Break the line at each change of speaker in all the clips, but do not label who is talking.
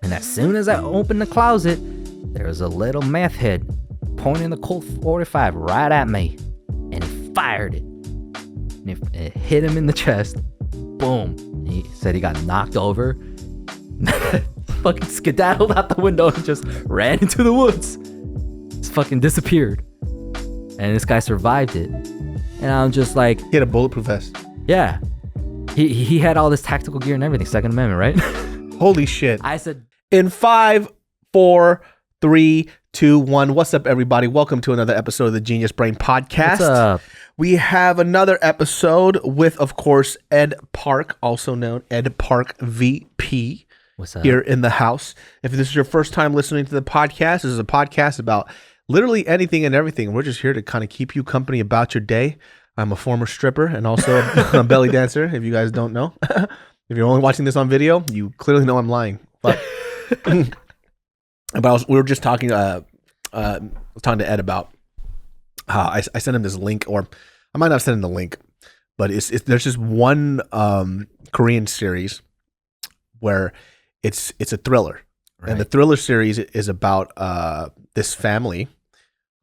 And as soon as I opened the closet, there was a little meth head pointing the Colt 45 right at me. And he fired it. And it hit him in the chest. Boom. He said he got knocked over. Fucking skedaddled out the window and just ran into the woods. Just fucking disappeared. And this guy survived it. And I'm just like...
He had a bulletproof vest.
Yeah. He had all this tactical gear and everything. Second Amendment, right?
Holy shit.
I said...
In 5, 4, 3, 2, 1. What's up, everybody? Welcome to another episode of the Genius Brain Podcast.
What's up?
We have another episode with, of course, Ed Park, also known Ed Park VP.
What's up?
Here in the house. If this is your first time listening to the podcast, this is a podcast about literally anything and everything. We're just here to kind of keep you company about your day. I'm a former stripper and also a belly dancer, if you guys don't know. If you're only watching this on video, you clearly know I'm lying. But we were just talking to Ed about I sent him this link, or I might not send him the link, but there's just one Korean series where it's a thriller, right? And the thriller series is about this family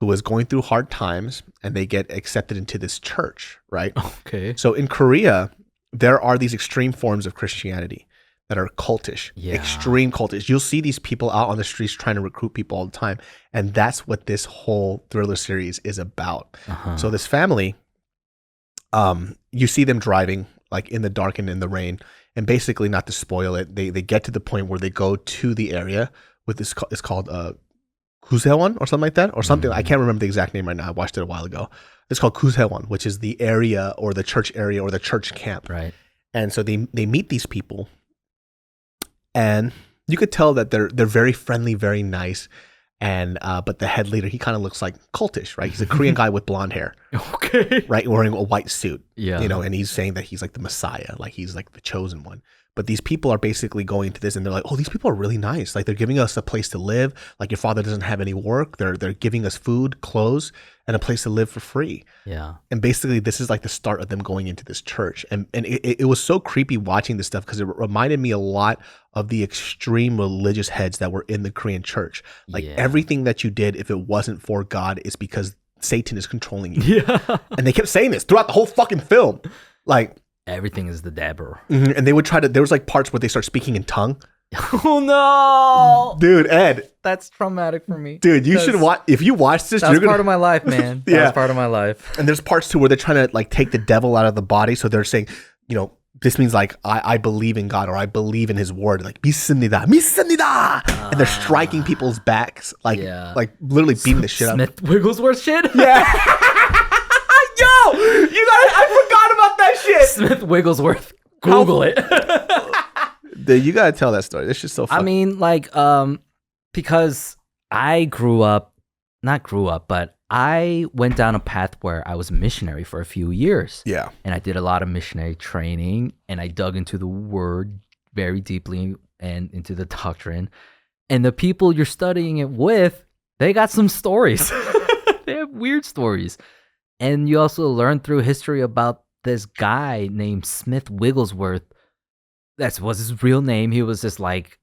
who is going through hard times, and they get accepted into this church, right?
Okay.
So in Korea, there are these extreme forms of Christianity that are cultish, extreme cultish. You'll see these people out on the streets trying to recruit people all the time. And that's what this whole thriller series is about. So this family, you see them driving like in the dark and in the rain. And basically, not to spoil it, they get to the point where they go to the area with this, it's called Kusewan or something like that, or something. I can't remember the exact name right now. I watched it a while ago. It's called Kusewan, which is the area or the church area or the church camp.
Right.
And so they meet these people. And you could tell that they're very friendly, very nice, and but the head leader, he kind of looks like cultish, right? He's a Korean guy with blonde hair,
okay,
right, wearing a white suit,
yeah,
you know, and he's saying that he's like the Messiah, like he's like the chosen one. But these people are basically going to this, and they're like, "Oh, these people are really nice. Like they're giving us a place to live. Like your father doesn't have any work. They're giving us food, clothes, and a place to live for free."
Yeah.
And basically, this is like the start of them going into this church, and it was so creepy watching this stuff because it reminded me a lot of the extreme religious heads that were in the Korean church. Like everything that you did, if it wasn't for God, is because Satan is controlling you. Yeah. And they kept saying this throughout the whole fucking film, like.
Everything is the devil.
And they would try to, there was like parts where they start speaking in tongue.
Oh no.
Dude, Ed.
That's traumatic for me.
Dude, you should watch, if you watch this,
that's part of my life, man. That's part of my life.
And there's parts too where they're trying to like take the devil out of the body. So they're saying, you know, this means like, I believe in God, or I believe in his word. Like, 믿습니다. And they're striking people's backs. Like, like literally beating the shit out.
Smith Wigglesworth shit?
Yeah. Yo, you guys, I forgot about that shit.
Smith Wigglesworth. Google it.
Dude, you gotta tell that story. This shit's so funny.
I mean, like, because I but I went down a path where I was a missionary for a few years.
Yeah.
And I did a lot of missionary training, and I dug into the word very deeply and into the doctrine. And the people you're studying it with, they got some stories. They have weird stories. And you also learn through history about this guy named Smith Wigglesworth. That was his real name. He was this like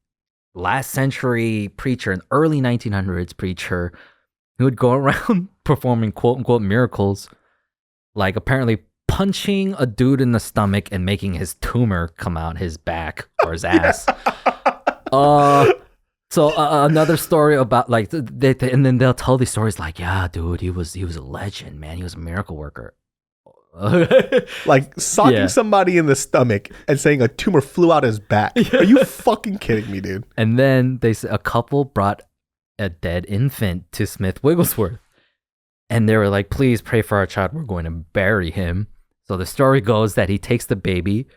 last century preacher, an early 1900s preacher who would go around performing quote unquote miracles, like apparently punching a dude in the stomach and making his tumor come out his back or his ass. So another story about like, and then they'll tell these stories like, yeah, dude, he was a legend, man. He was a miracle worker.
Like socking somebody in the stomach and saying a tumor flew out his back. Are you fucking kidding me, dude?
And then a couple brought a dead infant to Smith Wigglesworth, and they were like, please pray for our child. We're going to bury him. So the story goes that he takes the baby,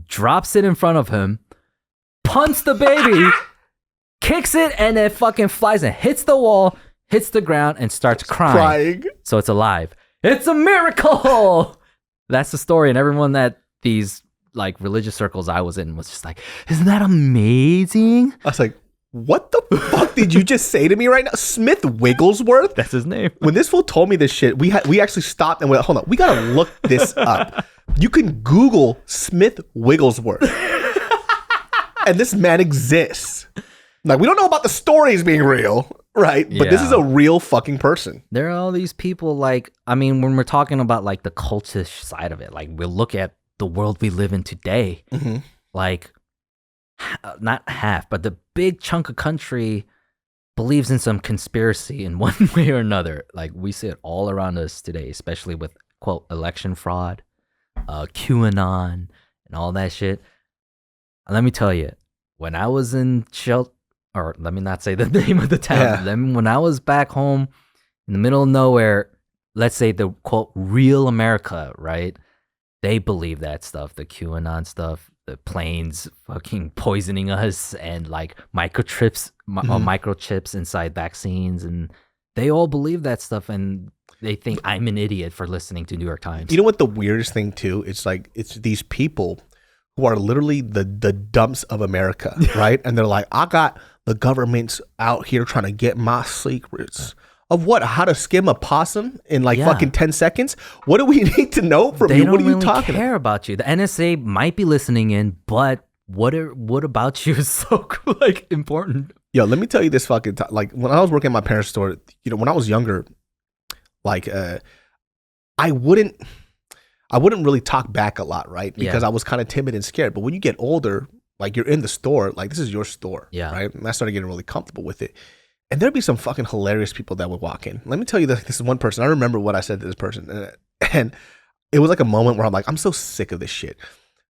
drops it in front of him, punts the baby, kicks it, and it fucking flies and hits the wall, hits the ground, and starts crying. So it's alive. It's a miracle. That's the story. And everyone that these like religious circles I was in was just like, isn't that amazing?
I was like, what the fuck did you just say to me right now? Smith Wigglesworth?
That's his name.
When this fool told me this shit, we actually stopped and went, hold on, we gotta look this up. You can Google Smith Wigglesworth. And this man exists. Like, we don't know about the stories being real, right? But this is a real fucking person.
There are all these people, like, I mean, when we're talking about, like, the cultish side of it, like, we'll look at the world we live in today, like, not half, but the big chunk of country believes in some conspiracy in one way or another. Like, we see it all around us today, especially with, quote, election fraud, QAnon, and all that shit. And let me tell you, when I was in or let me not say the name of the town. Then when I was back home in the middle of nowhere, let's say the, quote, real America, right? They believe that stuff, the QAnon stuff, the planes fucking poisoning us, and like microchips inside vaccines, and they all believe that stuff, and they think I'm an idiot for listening to New York Times.
You know what the weirdest thing too? It's like, it's these people who are literally the dumps of America, right? And they're like, I got the government's out here trying to get my secrets. Of what? How to skim a possum in like fucking 10 seconds? What do we need to know from you? What are you talking about? They don't really care
about you. The NSA might be listening in, but what about you is so like important?
Yo, let me tell you this fucking like, when I was working at my parents' store, you know, when I was younger, like I wouldn't really talk back a lot, right? Because I was kind of timid and scared. But when you get older, like, you're in the store, like, this is your store, right? And I started getting really comfortable with it. And there'd be some fucking hilarious people that would walk in. Let me tell you this is one person. I remember what I said to this person. And it was like a moment where I'm like, I'm so sick of this shit.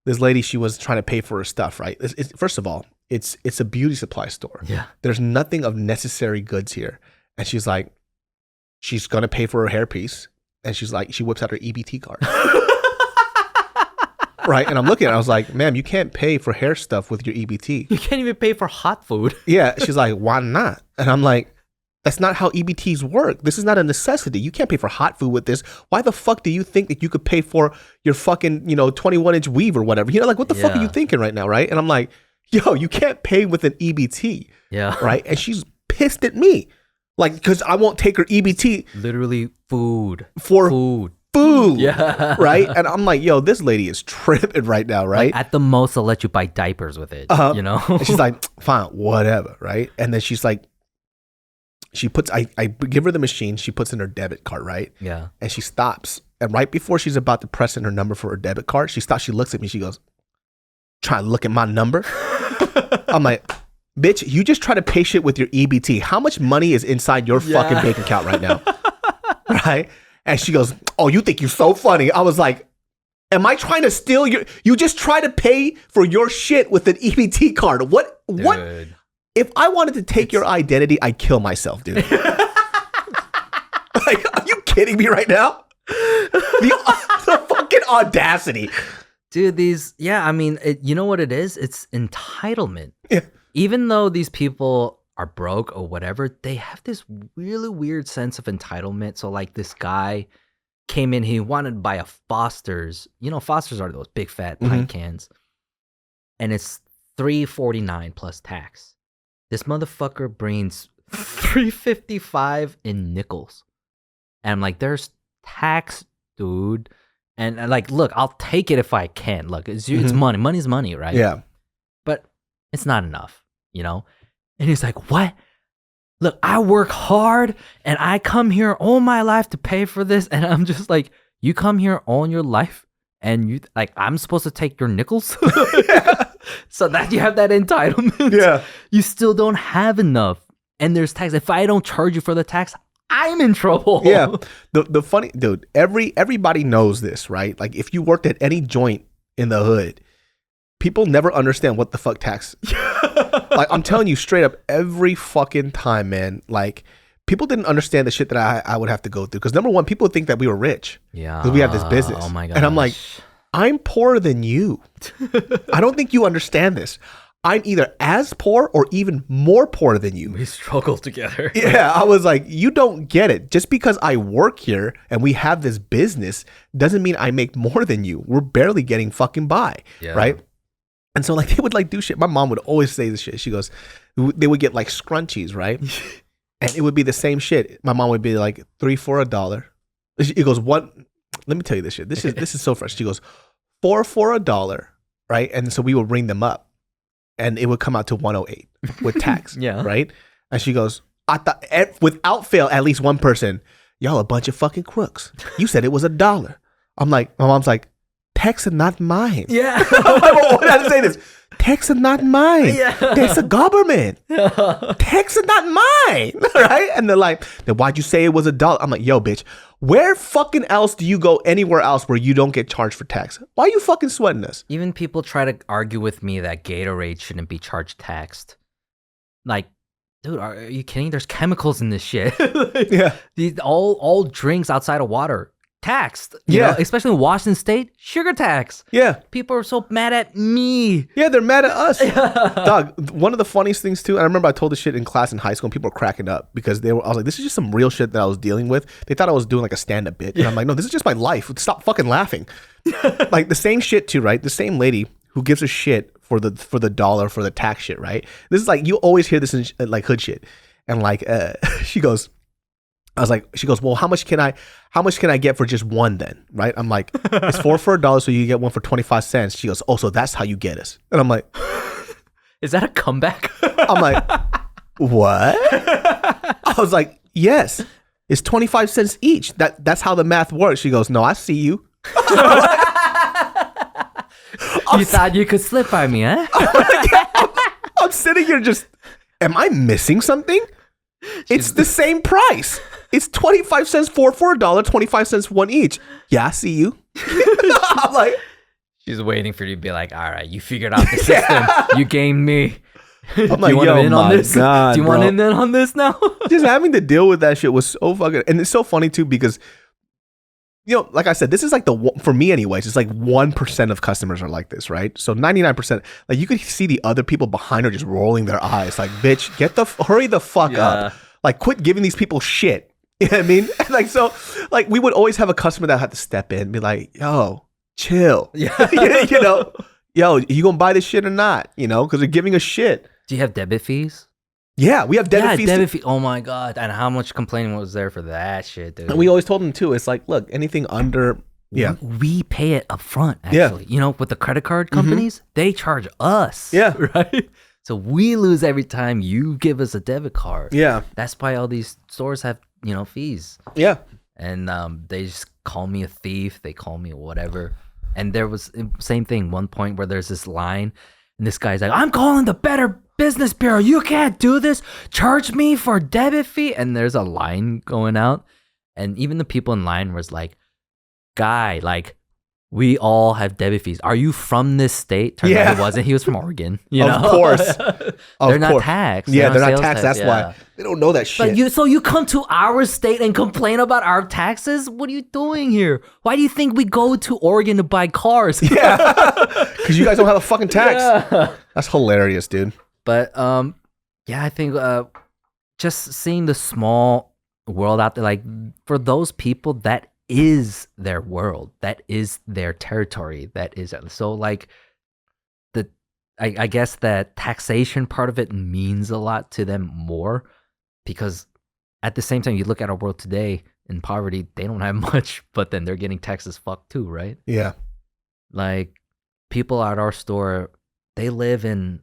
This lady, she was trying to pay for her stuff, right? First of all, it's a beauty supply store.
Yeah.
There's nothing of necessary goods here. And she's like, she's going to pay for her hairpiece. And she's like, she whips out her EBT card. Right. And I'm looking at it, I was like, ma'am, you can't pay for hair stuff with your EBT.
You can't even pay for hot food.
Yeah. She's like, why not? And I'm like, that's not how EBTs work. This is not a necessity. You can't pay for hot food with this. Why the fuck do you think that you could pay for your fucking, 21-inch weave or whatever? Like, what the fuck are you thinking right now, right? And I'm like, yo, you can't pay with an EBT.
Yeah.
Right? And she's pissed at me. Like, because I won't take her EBT.
Literally food.
Food. Yeah. Right? And I'm like, yo, this lady is tripping right now, right?
Like, at the most, I'll let you buy diapers with it,
And she's like, fine, whatever, right? And then she's like, I give her the machine, she puts in her debit card, right?
Yeah.
And she stops. And right before she's about to press in her number for her debit card, she stops, she looks at me, she goes, try to look at my number. I'm like, bitch, you just try to pay shit with your EBT. How much money is inside your fucking bank account right now? Right? And she goes, oh, you think you're so funny. I was like, am I trying to steal you just try to pay for your shit with an EBT card. What? If I wanted to take your identity, I'd kill myself, dude. Like, are you kidding me right now? The fucking audacity.
Dude, I mean, you know what it is? It's entitlement.
Yeah.
Even though these people are broke or whatever, they have this really weird sense of entitlement. So like, this guy came in, he wanted to buy a Foster's. Foster's are those big fat pint cans. And it's $3.49 plus tax. This motherfucker brings $3.55 in nickels. And I'm like, there's tax, dude. And like, look, I'll take it if I can. Look, it's money. Money's money, right?
Yeah.
But it's not enough, And he's like, what? Look, I work hard and I come here all my life to pay for this. And I'm just like, you come here all your life and you like, I'm supposed to take your nickels? So that you have that entitlement.
Yeah.
You still don't have enough. And there's tax. If I don't charge you for the tax, I'm in trouble.
Yeah. The funny, dude, everybody knows this, right? Like, if you worked at any joint in the hood, people never understand what the fuck tax. Like, I'm telling you straight up, every fucking time, man. Like, people didn't understand the shit that I would have to go through. Because number one, people would think that we were rich.
Yeah.
Because we have this business.
Oh my god.
And I'm like, I'm poorer than you. I don't think you understand this. I'm either as poor or even more poor than you.
We struggle together.
Yeah, I was like, you don't get it. Just because I work here and we have this business doesn't mean I make more than you. We're barely getting fucking by, right? And so like, they would like do shit. My mom would always say this shit. She goes, they would get like scrunchies, right? And it would be the same shit. My mom would be like, 3 for $1. It goes, one. Let me tell you this shit. This is so fresh. She goes, 4 for $1, right? And so we would ring them up. and it would come out to 108 with tax.
Yeah.
Right. And she goes, I thought without fail, at least one person, y'all a bunch of fucking crooks. You said it was $1. I'm like, my mom's like, tax is not mine.
Yeah.
I'm like, well, what did I say this? Tax is not mine.
Yeah.
That's the government. Tax is not mine. Right? And they're like, then why'd you say it was $1? I'm like, yo, bitch, where fucking else do you go anywhere else where you don't get charged for tax? Why are you fucking sweating this?
Even people try to argue with me that Gatorade shouldn't be charged taxed. Like, dude, are you kidding? There's chemicals in this shit. Like,
Yeah.
All drinks outside of water taxed. You know, especially in Washington State, sugar tax.
Yeah.
People are so mad at me.
Yeah, they're mad at us. Dog, one of the funniest things too, and I remember I told this shit in class in high school and people were cracking up because I was like, this is just some real shit that I was dealing with. They thought I was doing like a stand-up bit. And I'm like, no, this is just my life. Stop fucking laughing. Like the same shit too, right? The same lady who gives a shit for the dollar for the tax shit, right? This is like, you always hear this in like hood shit. And like she goes, well, how much can I get for just one then? Right? I'm like, it's $4 for $1, so you get one for 25 cents. She goes, oh, so that's how you get us. And I'm like,
is that a comeback?
I'm like, what? I was like, yes, it's 25 cents each. That's how the math works. She goes, no, I see you.
You thought you could slip by me, huh?
I'm sitting here just, am I missing something? It's the same price. It's 25 cents for $1, 25 cents one each. Yeah, I see you. I'm like,
she's waiting for you to be like, all right, you figured out the system. You gamed me.
I'm like,
Do you want
yo,
in on
my
this?
God,
Do you want
bro.
in on this now?
Just having to deal with that shit was so fucking, and it's so funny too because, you know, like I said, this is like for me anyways, it's like 1% of customers are like this, right? So 99%, like you could see the other people behind her just rolling their eyes, like, bitch, hurry the fuck up. Like, quit giving these people shit. You know what I mean? Like, so, like, we would always have a customer that had to step in and be like, yo, chill.
Yeah.
You know, yo, you gonna buy this shit or not? You know, because they're giving us shit.
Do you have debit fees?
Yeah, we have debit fees.
Debit fee. Oh my God. And how much complaining was there for that shit, dude?
And we always told them too, it's like, look, anything under, yeah.
We pay it up front, actually. You know, with the credit card companies, they charge us.
Yeah.
Right? So we lose every time you give us a debit card.
Yeah.
That's why all these stores have, you know, fees.
Yeah.
And they just call me a thief. They call me whatever. And there was same thing. One point where there's this line, and this guy's like, "I'm calling the Better Business Bureau. You can't do this. Charge me for debit fee." And there's a line going out, and even the people in line was like, "Guy, like, we all have debit fees. Are you from this state?" Turns out he wasn't. He was from Oregon. You know?
Of course.
They're not taxed.
Yeah, they're not
sales
taxed.
tax.
That's why they don't know that shit.
But you come to our state and complain about our taxes? What are you doing here? Why do you think we go to Oregon to buy cars?
Yeah, because you guys don't have a fucking tax.
Yeah.
That's hilarious, dude.
But yeah, I think just seeing the small world out there, like for those people, that is their world, that is their territory, that is so like I guess that taxation part of it means a lot to them more, because at the same time you look at our world today in poverty, they don't have much, but then they're getting taxed as fuck too, right?
Yeah.
Like people at our store, they live in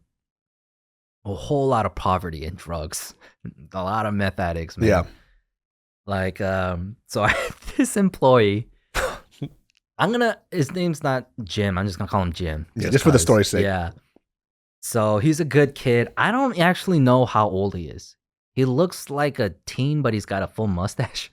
a whole lot of poverty and drugs, a lot of meth addicts, man.
Yeah.
Like, so I had this employee. His name's not Jim. I'm just gonna call him Jim.
Yeah, just for the story's sake.
Yeah. So he's a good kid. I don't actually know how old he is. He looks like a teen, but he's got a full mustache.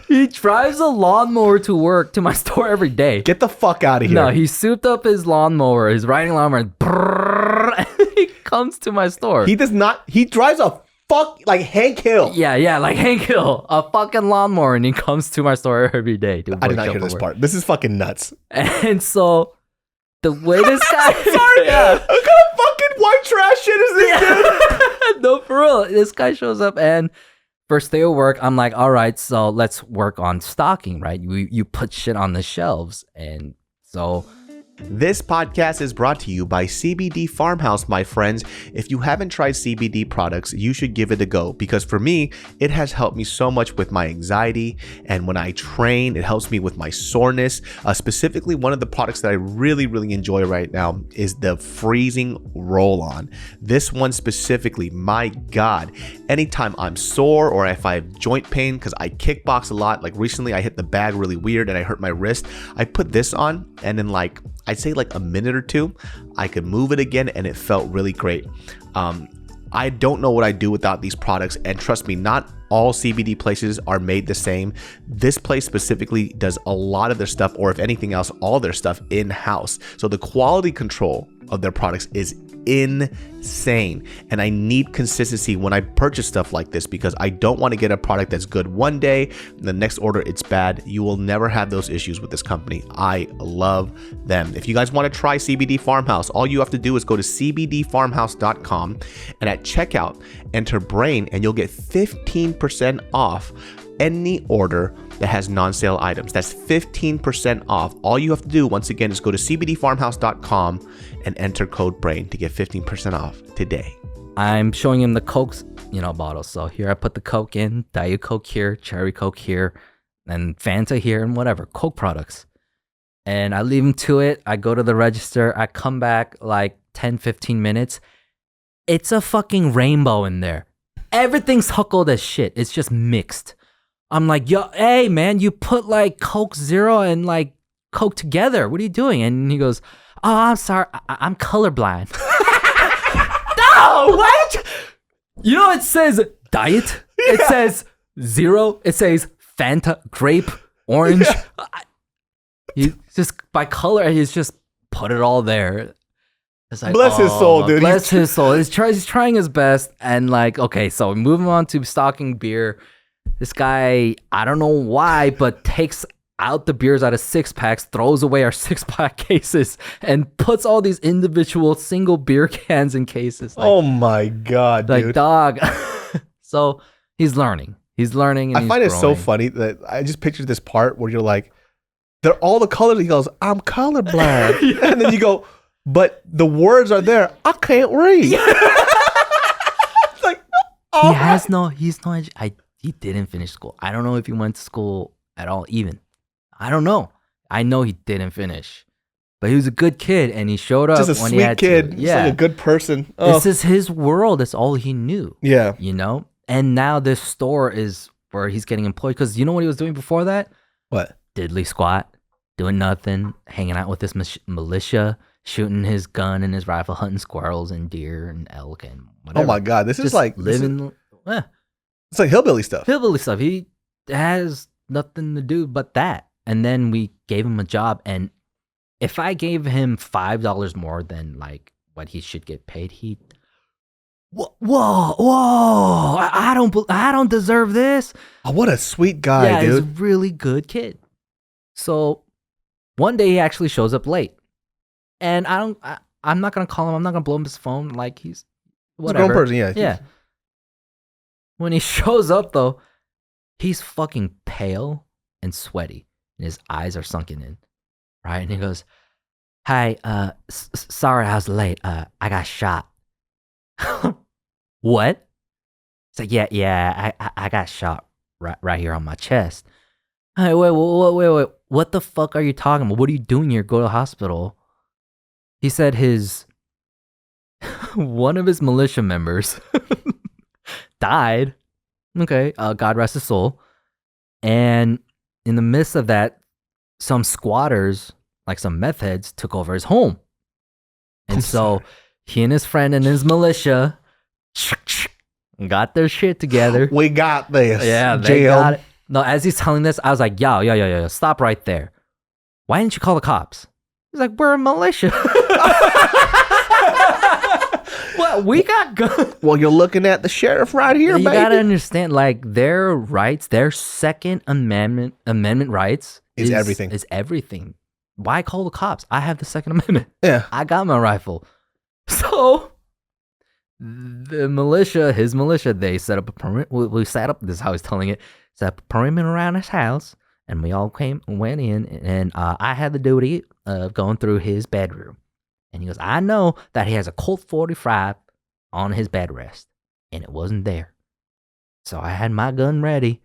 He drives a lawnmower to work to my store every day.
Get the fuck out of here.
No, he souped up his lawnmower, his riding lawnmower, and he comes to my store.
He does not. He drives a like Hank Hill.
Yeah, like Hank Hill, a fucking lawnmower, and he comes to my store every day.
I did not hear this part. This is fucking nuts.
And so the way this guy,
sorry, what kind of fucking white trash shit is this, dude?
No, for real. This guy shows up, and first day of work, I'm like, all right, so let's work on stocking, right? You put shit on the shelves, and so
This podcast is brought to you by CBD Farmhouse, my friends. If you haven't tried CBD products, you should give it a go, because for me, it has helped me so much with my anxiety, and when I train, it helps me with my soreness. Specifically, one of the products that I really enjoy right now is the freezing roll-on. This one specifically, my God, anytime I'm sore or if I have joint pain, because I kickbox a lot, like recently I hit the bag really weird and I hurt my wrist, I put this on, and in I'd say a minute or two, I could move it again, and it felt really great. I don't know what I'd do without these products, and trust me, not all CBD places are made the same. This place specifically does a lot of their stuff, or if anything else, all their stuff in-house. So the quality control of their products is insane, and I need consistency when I purchase stuff like this, because I don't want to get a product that's good one day and the next order it's bad. You will never have those issues with this company. I love them. If you guys want to try CBD Farmhouse, all you have to do is go to cbdfarmhouse.com, and at checkout enter brain, and you'll get 15% off any order that has non-sale items. That's 15% off. All you have to do, once again, is go to cbdfarmhouse.com and enter code BRAIN to get 15% off today.
I'm showing him the Coke's, bottle. So here I put the Coke in, Diet Coke here, Cherry Coke here, and Fanta here, and whatever, Coke products. And I leave him to it. I go to the register. I come back 10, 15 minutes. It's a fucking rainbow in there. Everything's huckled as shit. It's just mixed. I'm like, yo, hey man, you put Coke Zero and Coke together. What are you doing? And he goes, oh, I'm sorry, I'm colorblind. No, what? It says diet. It says zero. It says Fanta, grape, orange. He just by color, he's just put it all there. It's
bless his soul, dude.
Bless his soul. He's trying his best. And okay, so moving on to stocking beer. This guy, I don't know why, but takes out the beers out of 6-packs, throws away our 6-pack cases, and puts all these individual single beer cans in cases.
Oh my God, dude.
Dog. So he's learning. And
I find it so funny that I just pictured this part where you're like, they're all the colors. He goes, I'm colorblind. Yeah. And then you go, but the words are there. I can't read. Yeah. It's like, oh,
he didn't finish school. I don't know if he went to school at all even. I don't know. I know he didn't finish. But he was a good kid, and he showed up
just a
when
sweet
he had
kid.
to.
He's like a good person.
Oh. This is his world. That's all he knew.
Yeah.
And now this store is where he's getting employed, because you know what he was doing before that?
What?
Diddly squat, doing nothing, hanging out with this militia, shooting his gun and his rifle, hunting squirrels and deer and elk and whatever.
Oh my God. This is
living.
It's like hillbilly stuff.
He has nothing to do but that. And then we gave him a job, and if I gave him $5 more than what he should get paid, whoa, I don't deserve this.
Oh, what a sweet guy, dude.
He's a really good kid. So one day he actually shows up late, and I'm not gonna call him. I'm not gonna blow him his phone. He's whatever.
He's a grown person,
yeah. When he shows up though, he's fucking pale and sweaty, and his eyes are sunken in, right? And he goes, "Hi, sorry I was late. I got shot." What? It's like, yeah, I got shot right here on my chest. Hey, wait, what the fuck are you talking about? What are you doing here? Go to the hospital. He said one of his militia members died. Okay, God rest his soul. And in the midst of that, some squatters, some meth heads, took over his home. And so he and his friend and his militia got their shit together.
We got this.
Yeah, they got it. No, as he's telling this, I was like, yo, stop right there. Why didn't you call the cops? He's like, we're a militia. Well, we got guns.
Well, you're looking at the sheriff right here,
you
baby.
You gotta understand, their rights, their Second Amendment rights
is everything.
Is everything. Why call the cops? I have the Second Amendment.
Yeah.
I got my rifle. So the militia, his militia, they set up a perimeter. We set up, this is how he's telling it, set up a perimeter around his house, and we all went in, and I had the duty going through his bedroom. And he goes, I know that he has a Colt 45 on his bed rest. And it wasn't there. So I had my gun ready.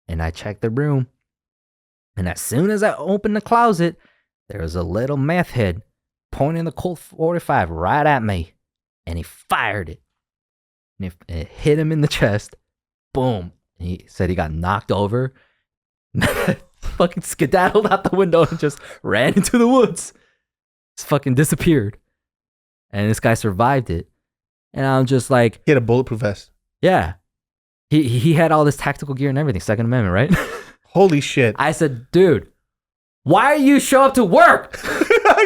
And I checked the room. And as soon as I opened the closet, there was a little meth head pointing the Colt 45 right at me. And he fired it. And it hit him in the chest. Boom. And he said he got knocked over. Fucking skedaddled out the window and just ran into the woods. Just fucking disappeared. And this guy survived it. And I'm just like...
He had a bulletproof vest.
Yeah. He had all this tactical gear and everything. Second Amendment, right?
Holy shit.
I said, dude, why are you show up to work?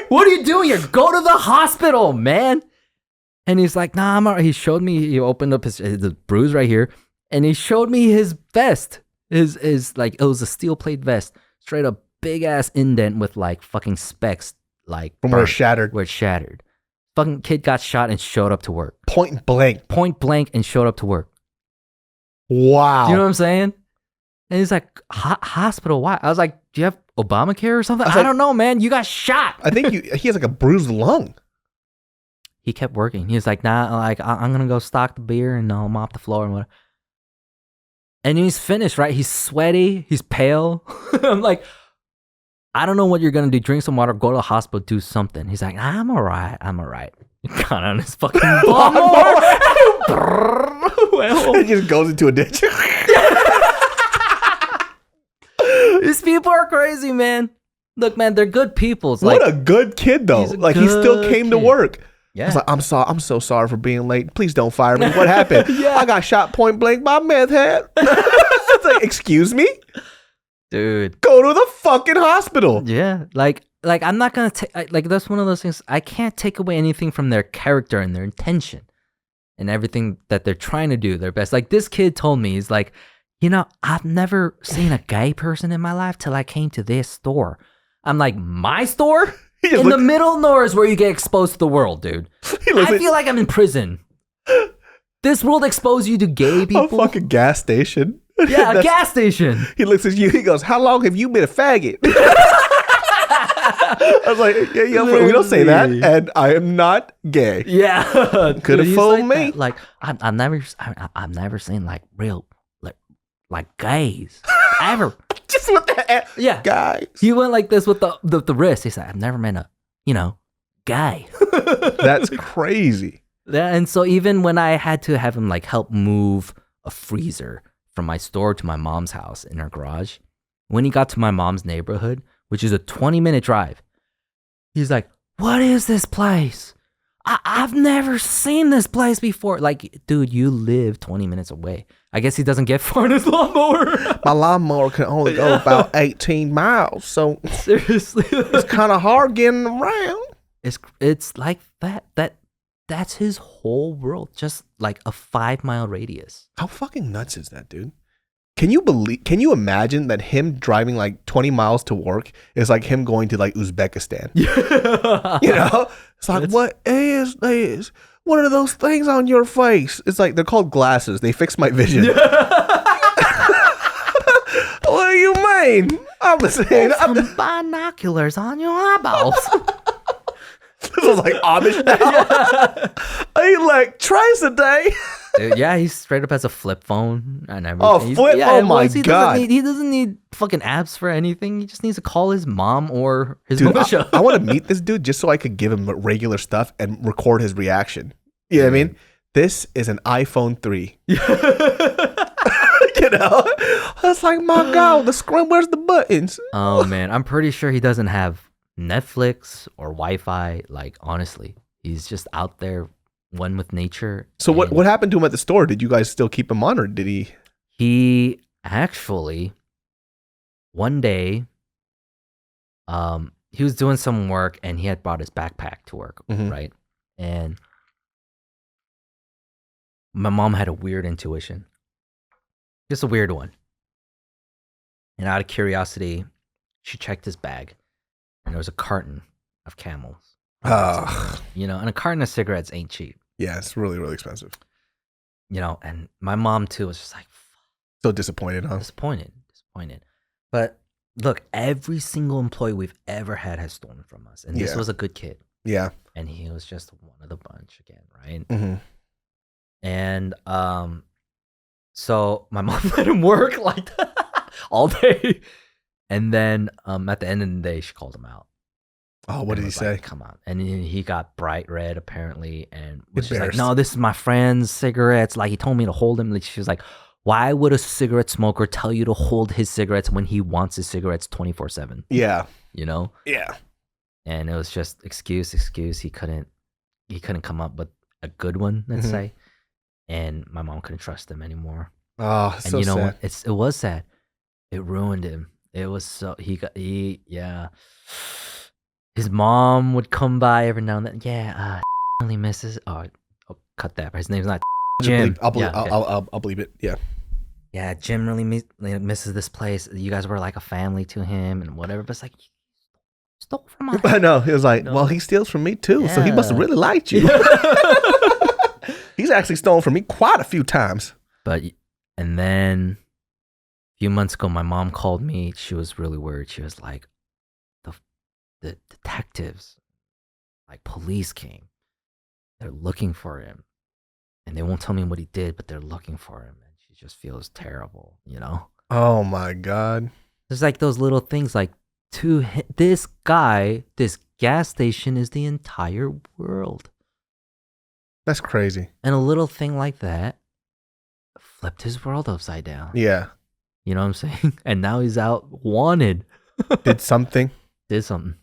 What are you doing here? Go to the hospital, man. And he's like, nah, I'm all right. He showed me, he opened up the bruise right here. And he showed me his vest. His like, it was a steel plate vest. Straight up big ass indent with like fucking specks. Like
from where it shattered.
Where it shattered. Fucking kid got shot and showed up to work.
Point blank.
Point blank and showed up to work.
Wow.
Do you know what I'm saying? And he's like, hospital, why? I was like, do you have Obamacare or something? I don't know, man. You got shot.
I think he has like a bruised lung.
He kept working. He was like, nah, like, I'm going to go stock the beer and I'll mop the floor and whatever. And he's finished, right? He's sweaty. He's pale. I'm like, I don't know what you're going to do. Drink some water, go to the hospital, do something. He's like, I'm all right. I'm all right. He got on his fucking lawnmower.
He just goes into a ditch.
These people are crazy, man. Look, man, they're good people. It's
what
like,
a good kid, though. Like, he still came to work.
Yeah.
I was like, I'm so sorry for being late. Please don't fire me. What happened?
Yeah.
I got shot point blank by a meth head. It's like, excuse me?
Dude.
Go to the fucking hospital.
Yeah. Like I'm not going to take, like, that's one of those things. I can't take away anything from their character and their intention and everything that they're trying to do their best. Like, this kid told me, he's like, you know, I've never seen a gay person in my life till I came to this store. I'm like, my store? In the middle of nowhere is where you get exposed to the world, dude. I feel like I'm in prison. This world exposed you to gay people.
A fucking gas station.
Yeah, a gas station.
He looks at you, he goes, how long have you been a faggot? I was like, yeah, we don't say that, and I am not gay.
Yeah.
Could have fooled me.
That. Like, I've never seen like real, like gays. Ever.
Just with that.
Yeah.
Guys.
He went like this with the wrist. He said, I've never met a, guy.
That's crazy.
Yeah, and so even when I had to have him like help move a freezer from my store to my mom's house in her garage, when he got to my mom's neighborhood, which is a 20-minute drive, he's like, what is this place? I've never seen this place before. Like, dude, you live 20 minutes away. I guess he doesn't get far in his lawnmower.
My lawnmower can only go about 18 miles, so
seriously,
it's kind of hard getting around.
It's like that's his whole world, just like a 5-mile radius.
How fucking nuts is that, dude? Can you imagine that him driving like 20 miles to work is like him going to like Uzbekistan? Yeah. You know? It's like, what is this? What are those things on your face? It's like, they're called glasses. They fix my vision. What do you mean? I'm saying
some binoculars on your eyeballs.
This was like Amish now. Yeah. I eat like twice a day.
Dude, yeah, he straight up has a flip phone and everything.
Oh, flip! Oh my god!
He doesn't need fucking apps for anything. He just needs to call his mom or his militia.
I want to meet this dude just so I could give him regular stuff and record his reaction. You know what I mean? This is an iPhone 3. You know? It's like, my god, the screen. Where's the buttons?
Oh man, I'm pretty sure he doesn't have Netflix or Wi-Fi. Like, honestly, he's just out there, one with nature.
So what happened to him at the store? Did you guys still keep him on, or did he?
He actually, one day, he was doing some work and he had brought his backpack to work, right? And my mom had a weird intuition, just a weird one. And out of curiosity, she checked his bag, and there was a carton of Camels. You know, and a carton of cigarettes ain't cheap.
Yeah, it's really, really expensive.
You know, and my mom too was just like,
so disappointed, huh?
Disappointed. But Look, every single employee we've ever had has stolen from us, and this was a good kid.
Yeah.
And he was just one of the bunch again, right?
Mm-hmm.
And so my mom let him work like all day, and then at the end of the day, she called him out.
Oh, what did he say?
Like, come on. And he got bright red apparently, and was just like, no, this is my friend's cigarettes. Like, he told me to hold him. Like, she was like, why would a cigarette smoker tell you to hold his cigarettes when he wants his cigarettes 24/7?
Yeah.
You know?
Yeah.
And it was just excuse. He couldn't come up with a good one, let's say. And my mom couldn't trust him anymore.
Oh,
and
so
you know
sad.
what? It was sad. It ruined him. It was so yeah. His mom would come by every now and then. Yeah, really misses. Oh, cut that. His name's not Jim.
I'll believe it. Yeah.
Yeah, Jim really misses this place. You guys were like a family to him and whatever. But it's like, you stole from us.
I know. He was like, well, he steals from me too, so he must have really liked you. He's actually stolen from me quite a few times.
And then a few months ago, my mom called me. She was really worried. She was like, the detectives, like police came. They're looking for him. And they won't tell me what he did, but they're looking for him. And she just feels terrible, you know?
Oh my God.
There's like those little things like, this guy, this gas station is the entire world.
That's crazy.
And a little thing like that flipped his world upside down.
Yeah.
You know what I'm saying? And now he's out wanted.
Did something.
Did something.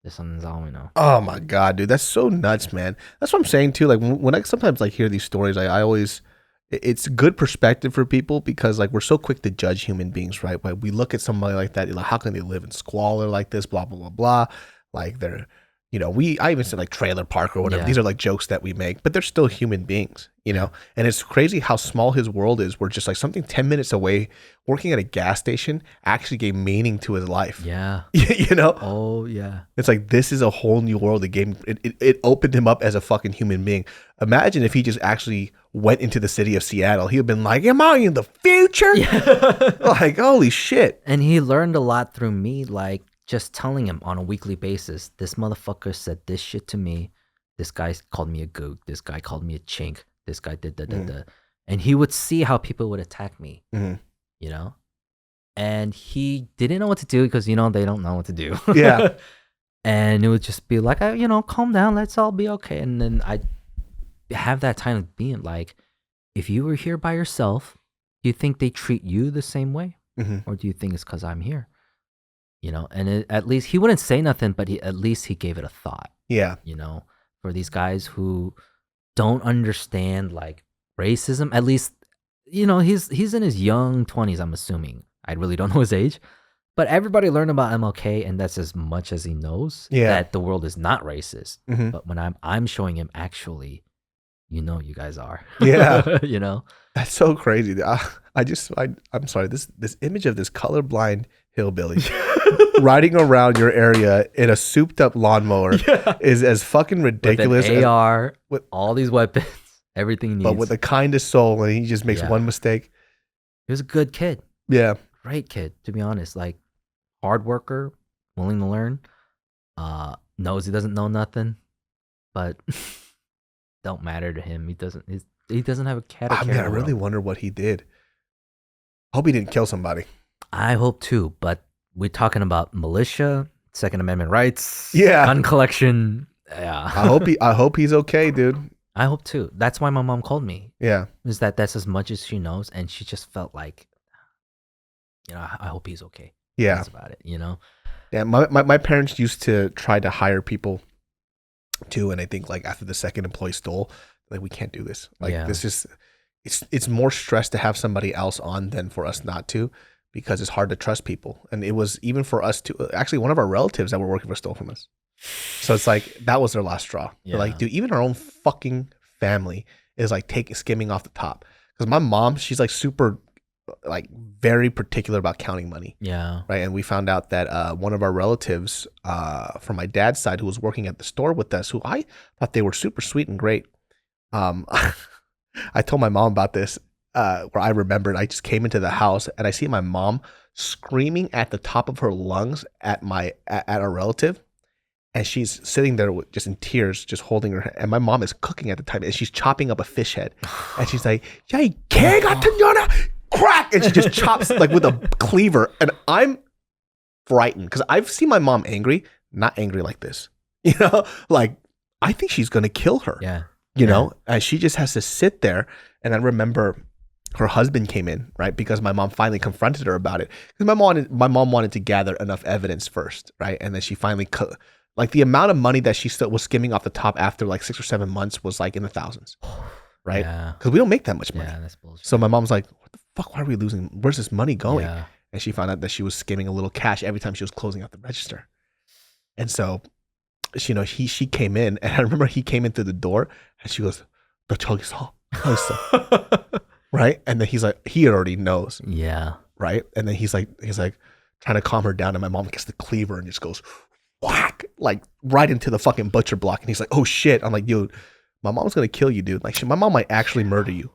Something's all we know.
Oh my God, dude, that's so nuts, man. That's what I'm saying too. Like when I sometimes like hear these stories, I always, it's good perspective for people because like we're so quick to judge human beings, right? Like we look at somebody like that, like how can they live in squalor like this, blah blah blah blah. Like they're, you know, I even said like trailer park or whatever.
Yeah.
These are like jokes that we make, but they're still human beings, you know. And it's crazy how small his world is. We're just like something 10 minutes away, working at a gas station, actually gave meaning to his life.
Yeah.
You know.
Oh yeah.
It's like this is a whole new world. It opened him up as a fucking human being. Imagine if he just actually went into the city of Seattle. He would have been like, am I in the future? Yeah. Like, holy shit.
And he learned a lot through me, like just telling him on a weekly basis, this motherfucker said this shit to me. This guy called me a gook. This guy called me a chink. This guy did da. And he would see how people would attack me, you know? And he didn't know what to do because, you know, they don't know what to do.
Yeah.
And it would just be like, you know, calm down. Let's all be okay. And then I have that time of being like, if you were here by yourself, do you think they treat you the same way? Or do you think it's because I'm here? You know, and at least he wouldn't say nothing, but at least he gave it a thought.
Yeah.
You know, for these guys who don't understand like racism, at least, you know, he's in his young 20s, I'm assuming. I really don't know his age. But everybody learned about MLK, and that's as much as he knows.
Yeah.
That the world is not racist. But when I'm showing him, actually, you know, you guys are.
Yeah.
You know,
that's so crazy. I'm sorry. This image of this colorblind hillbilly riding around your area in a souped up lawnmower is as fucking ridiculous.
With an AR, with all these weapons, everything he needs.
But with the kindest soul, and he just makes one mistake.
He was a good kid.
Yeah.
Great kid, to be honest. Like, hard worker, willing to learn, knows he doesn't know nothing, but don't matter to him. He doesn't have a cat.
I mean, I really wonder what he did. Hope he didn't kill somebody.
I hope too, but we're talking about militia, Second Amendment rights,
gun
collection. Yeah.
I hope he's okay, dude.
I hope too. That's why my mom called me.
Yeah.
Is that's as much as she knows, and she just felt like, you know, I hope he's okay.
Yeah.
That's about it, you know?
Yeah, my parents used to try to hire people too, and I think like after the second employee stole, like we can't do this. Like this is it's more stress to have somebody else on than for us not to, because it's hard to trust people. And it was even for us to actually one of our relatives that were working for stole from us. So it's like that was their last straw. Yeah. They're like, dude, even our own fucking family is like skimming off the top. Because my mom, she's like super like very particular about counting money.
Yeah. Right.
And we found out that one of our relatives from my dad's side who was working at the store with us, who I thought they were super sweet and great. I told my mom about this. where I remembered I just came into the house and I see my mom screaming at the top of her lungs at a relative. And she's sitting there just in tears, just holding her hand. And my mom is cooking at the time and she's chopping up a fish head. And she's like, "Yay, crack!" And she just chops like with a cleaver. And I'm frightened because I've seen my mom angry, not angry like this. You know, like I think she's going to kill her.
Yeah.
You know, and she just has to sit there. And I remember her husband came in, right? Because my mom finally confronted her about it. Because my mom wanted to gather enough evidence first, right? And then she finally, like the amount of money that she still was skimming off the top after like 6 or 7 months was like in the thousands, right? Because we don't make that much money.
Yeah, that's bullshit.
So my mom's like, "What the fuck? Why are we losing? Where's this money going?"
Yeah.
And she found out that she was skimming a little cash every time she was closing out the register. And so, you know, she came in, and I remember he came in through the door, and she goes, right? And then he's like, he already knows.
Yeah.
Right? And then he's like trying to calm her down, and my mom gets the cleaver and just goes whack, like right into the fucking butcher block. And he's like, "Oh shit." I'm like, "Dude, my mom's gonna kill you, dude. Like my mom might actually murder you."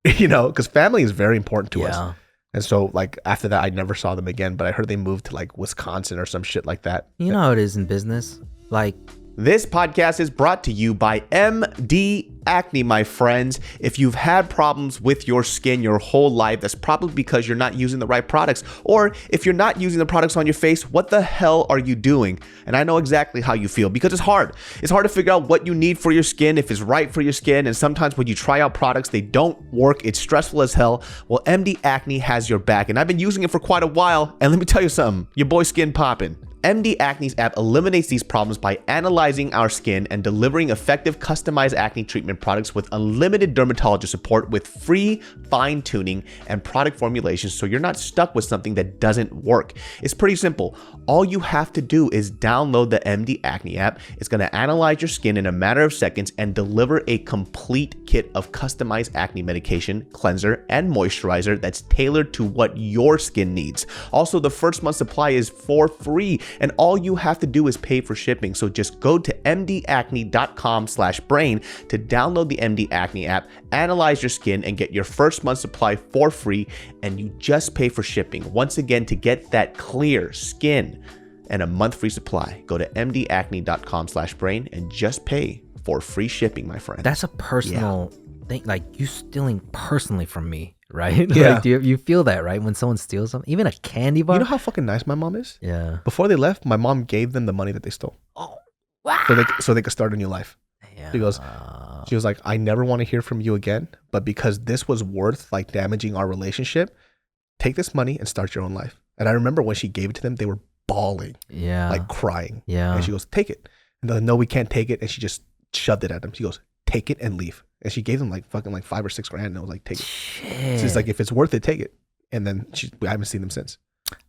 You know, because family is very important to us. And so like after that I never saw them again, but I heard they moved to like Wisconsin or some shit like that.
You know how it is in business. Like,
this podcast is brought to you by MD Acne, my friends. If you've had problems with your skin your whole life, that's probably because you're not using the right products. Or if you're not using the products on your face, what the hell are you doing? And I know exactly how you feel because it's hard. It's hard to figure out what you need for your skin, if it's right for your skin. And sometimes when you try out products, they don't work. It's stressful as hell. Well, MD Acne has your back. And I've been using it for quite a while. And let me tell you something, your boy's skin popping. MD Acne's app eliminates these problems by analyzing our skin and delivering effective customized acne treatment products with unlimited dermatologist support with free fine-tuning and product formulations so you're not stuck with something that doesn't work. It's pretty simple. All you have to do is download the MD Acne app. It's going to analyze your skin in a matter of seconds and deliver a complete kit of customized acne medication, cleanser, and moisturizer that's tailored to what your skin needs. Also, the first month supply is for free. And all you have to do is pay for shipping. So just go to mdacne.com/brain to download the MD Acne app, analyze your skin, and get your first month supply for free. And you just pay for shipping. Once again, to get that clear skin and a month free supply, go to mdacne.com/brain and just pay for free shipping, my friend.
that's a personal thing. Like, you stealing personally from me, right?
Yeah.
Like, you feel that, right? When someone steals something, even a candy bar.
You know how fucking nice my mom is?
Yeah.
Before they left, my mom gave them the money that they stole.
Oh, wow.
So they could start a new life.
Yeah.
She was like, "I never want to hear from you again, but because this was worth like damaging our relationship, take this money and start your own life." And I remember when she gave it to them, they were bawling,
Yeah.
like crying.
Yeah.
And she goes, "Take it." And they're like, "No, we can't take it." And she just shoved it at them. She goes, "Take it and leave." And she gave them like fucking like $5 or $6 grand. And I was like, "Take it."
Shit.
She's like, "If it's worth it, take it." And then I haven't seen them since.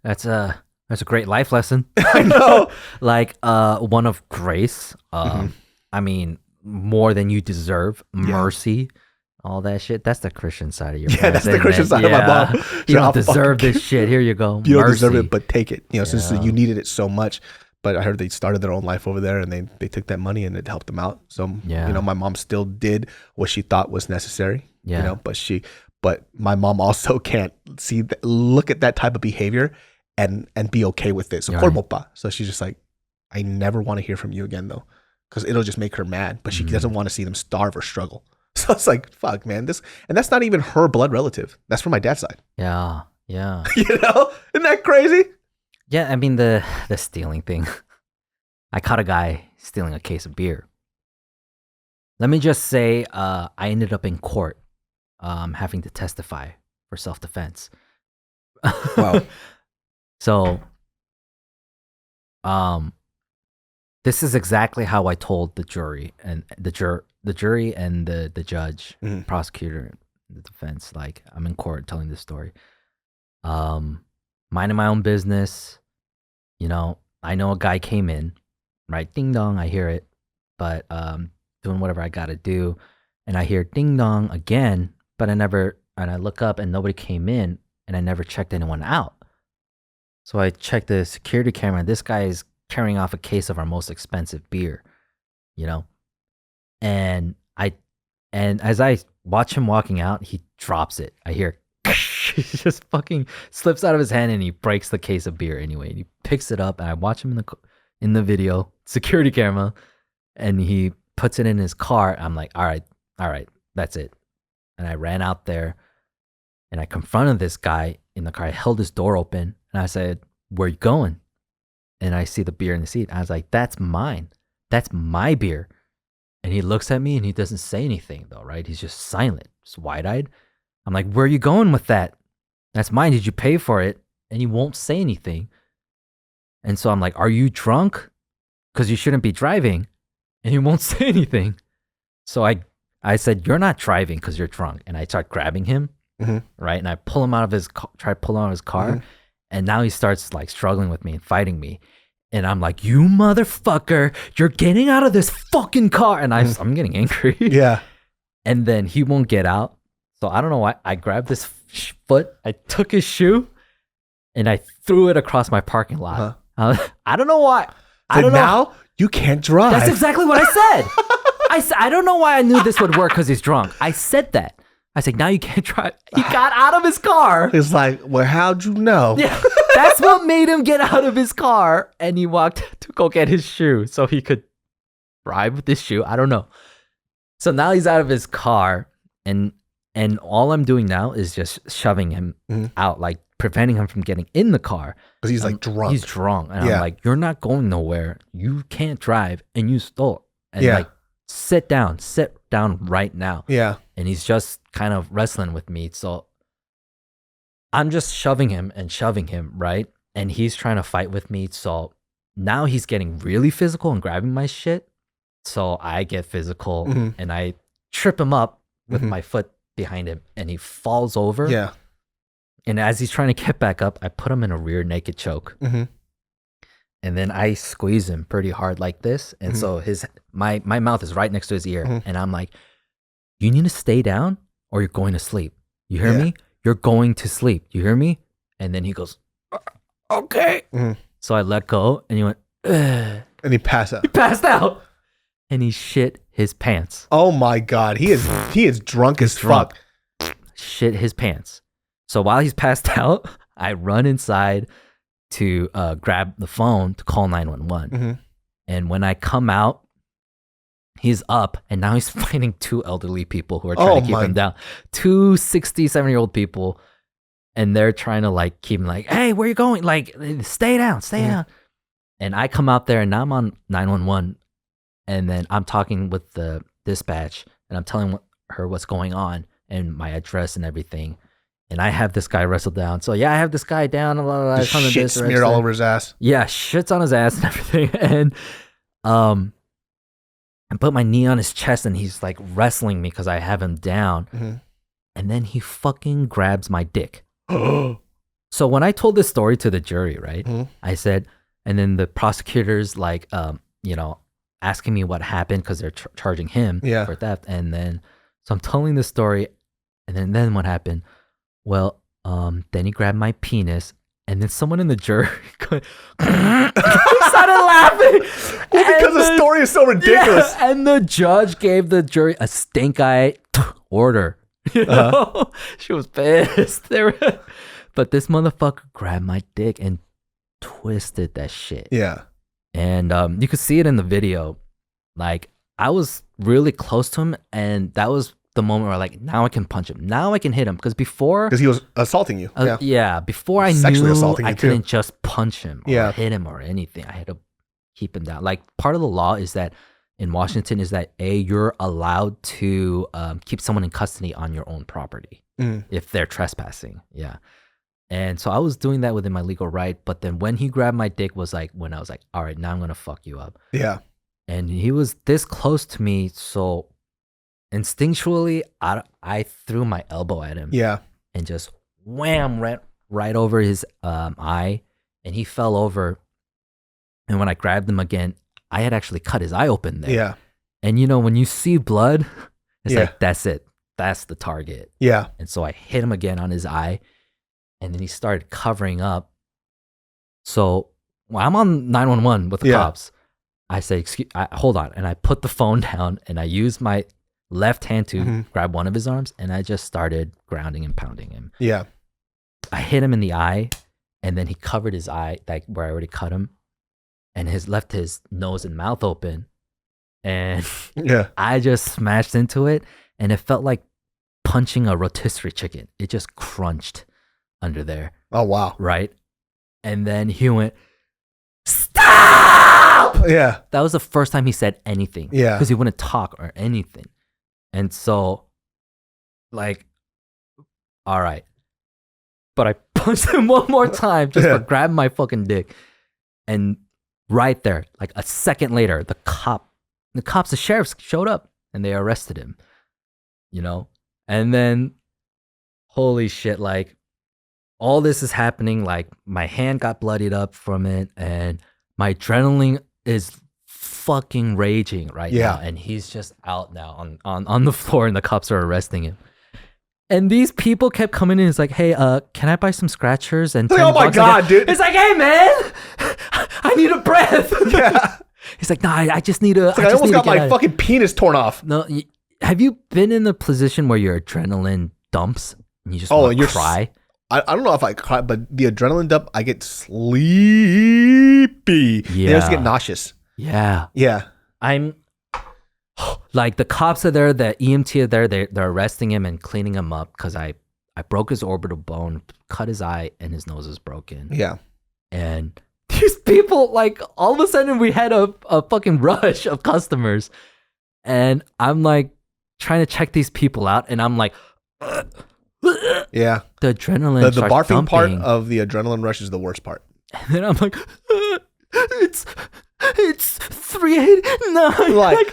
That's a great life lesson.
I know.
Like, one of grace.
Mm-hmm.
I mean, more than you deserve, mercy, all that shit. That's the Christian side of your
Yeah, that's the Christian side of my mom.
You don't deserve this shit. Here you go.
You don't
Mercy.
deserve it, but take it. You know, since you needed it so much. But I heard they started their own life over there, and they took that money and it helped them out. So you know, my mom still did what she thought was necessary.
Yeah.
You know, but my mom also can't look at that type of behavior and be okay with it. So So she's just like, "I never want to hear from you again, though, because it'll just make her mad." But she doesn't want to see them starve or struggle. So it's like, fuck, man. And that's not even her blood relative. That's from my dad's side.
Yeah. Yeah.
You know, isn't that crazy?
Yeah, I mean, the stealing thing. I caught a guy stealing a case of beer. Let me just say, I ended up in court, having to testify for self-defense.
Wow.
So, this is exactly how I told the jury and the jury and the judge, prosecutor, the defense. Like, I'm in court telling this story. Minding my own business. You know, I know a guy came in, right? Ding dong, I hear it, but doing whatever I gotta do, and I hear ding dong again, but and I look up and nobody came in, and I never checked anyone out. So I checked the security camera, and this guy is carrying off a case of our most expensive beer, you know, and as I watch him walking out. He drops it. I hear he just fucking slips out of his hand and he breaks the case of beer anyway. And he picks it up and I watch him in the video, security camera, and he puts it in his car. I'm like, all right, that's it. And I ran out there and I confronted this guy in the car. I held his door open and I said, where you going? And I see the beer in the seat. I was like, that's mine. That's my beer. And he looks at me and he doesn't say anything though, right? He's just silent, just wide-eyed. I'm like, where are you going with that? That's mine. Did you pay for it? And he won't say anything. And so I'm like, are you drunk? Because you shouldn't be driving. And he won't say anything. So I said, you're not driving because you're drunk. And I start grabbing him, right? And I pull him out of his car, try to pull him out of his car. And now he starts like struggling with me and fighting me. And I'm like, you motherfucker, you're getting out of this fucking car. And I'm getting angry.
Yeah.
And then he won't get out. So I don't know why. I grabbed his foot. I took his shoe and I threw it across my parking lot. I don't know why. I don't know.
Now you can't drive.
That's exactly what I said. I don't know why I knew this would work because he's drunk. I said that. I said, now you can't drive. He got out of his car.
It's like, well, how'd you know?
Yeah, that's what made him get out of his car. And he walked to go get his shoe so he could drive with his shoe. I don't know. So now he's out of his car. And all I'm doing now is just shoving him out, like preventing him from getting in the car.
Because he's like drunk.
He's drunk. And I'm like, you're not going nowhere. You can't drive and you stole. And like, sit down right now.
Yeah.
And he's just kind of wrestling with me. So I'm just shoving him, right? And he's trying to fight with me. So now he's getting really physical and grabbing my shit. So I get physical and I trip him up with my foot behind him and he falls over.
Yeah.
And as he's trying to get back up, I put him in a rear naked choke. And then I squeeze him pretty hard like this. And so my mouth is right next to his ear. And I'm like, you need to stay down or you're going to sleep. You hear me? You're going to sleep. You hear me? And then he goes, okay. So I let go and he went, ugh.
And he passed out.
He passed out. And he shit his pants.
Oh my God. He is drunk as fuck.
Shit his pants. So while he's passed out, I run inside to grab the phone to call 911. And when I come out, he's up and now he's fighting two elderly people who are trying to keep him down. Two 67-year-old people. And they're trying to like keep him like, hey, where you going? Like, stay down. And I come out there and now I'm on 911. And then I'm talking with the dispatch and I'm telling her what's going on and my address and everything. And I have this guy wrestled down. So yeah, I have this guy down. Blah, blah, blah,
shit smeared all over his ass.
Yeah, shit's on his ass and everything. And I put my knee on his chest and he's like wrestling me because I have him down. And then he fucking grabs my dick. So when I told this story to the jury, right, I said, and then the prosecutors like, asking me what happened because they're charging him for theft. And then, so I'm telling the story. And then what happened? Well, then he grabbed my penis, and then someone in the jury started laughing.
Well, because the story is so ridiculous.
Yeah, and the judge gave the jury a stink eye order. You know? She was pissed. But this motherfucker grabbed my dick and twisted that shit.
Yeah.
And you could see it in the video. Like, I was really close to him, and that was the moment where like, now I can punch him. Now I can hit him. Because
he was assaulting you.
Before I
Sexually
knew
assaulting you
I couldn't just punch him or hit him or anything. I had to keep him down. Like, part of the law is that in Washington is that you're allowed to keep someone in custody on your own property if they're trespassing. Yeah. And so I was doing that within my legal right. But then when he grabbed my dick was like when I was like, all right, now I'm going to fuck you up.
Yeah.
And he was this close to me. So instinctually, I threw my elbow at him.
Yeah.
And just wham, right over his eye. And he fell over. And when I grabbed him again, I had actually cut his eye open there.
Yeah.
And when you see blood, it's like, that's it. That's the target.
Yeah.
And so I hit him again on his eye. And then he started covering up. So when I'm on 911 with the cops, I say, hold on. And I put the phone down and I use my left hand to grab one of his arms, and I just started grounding and pounding him.
Yeah.
I hit him in the eye, and then he covered his eye, like where I already cut him, and left his nose and mouth open. And I just smashed into it, and it felt like punching a rotisserie chicken. It just crunched under there.
Oh, wow.
Right? And then he went, "Stop!"
Yeah.
That was the first time he said anything.
Yeah.
Because he wouldn't talk or anything. And so, like, all right. But I punched him one more time just for grabbing my fucking dick. And right there, like a second later, the sheriffs showed up and they arrested him, you know? And then, holy shit, like, all this is happening. Like, my hand got bloodied up from it, and my adrenaline is fucking raging right now. And he's just out now on the floor, and the cops are arresting him. And these people kept coming in. It's like, "Hey, can I buy some scratchers?" And
oh my God, dude!
It's like, "Hey, man, I need a breath."
Yeah.
He's like, "Nah, I just need a."
I almost got my fucking penis torn off.
No, have you been in the position where your adrenaline dumps and you just want to cry?
I don't know if I cry, but the adrenaline dump, I get sleepy.
Yeah.
I just get nauseous.
Yeah.
Yeah.
I'm like, the cops are there, the EMT are there, they're arresting him and cleaning him up because I broke his orbital bone, cut his eye, and his nose is broken.
Yeah.
And these people, like, all of a sudden we had a fucking rush of customers. And I'm like trying to check these people out, and I'm like,
yeah.
The adrenaline
The barfing
dumping.
part of the adrenaline rush is the worst part.
And then I'm like, it's 389.
Like,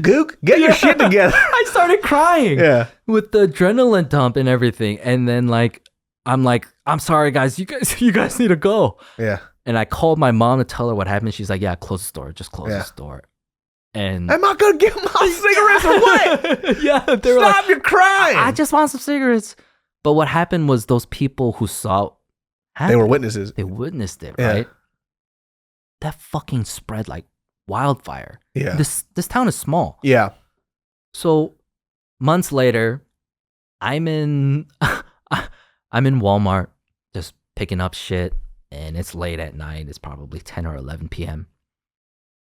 Gook, get your shit together.
I started crying.
Yeah.
With the adrenaline dump and everything. And then, like, I'm sorry guys, you guys need to go.
Yeah.
And I called my mom to tell her what happened. She's like, "Yeah, close the store. Just close the store." And
am I gonna get my cigarettes or what?
Yeah, they were
Stop,
like,
you're crying.
I just want some cigarettes. But what happened was, those people who saw it,
they were witnesses.
They witnessed it,
Yeah.
right? That fucking spread like wildfire.
Yeah.
This town is small.
Yeah.
So months later, I'm in Walmart just picking up shit, and it's late at night. It's probably 10 or 11 p.m.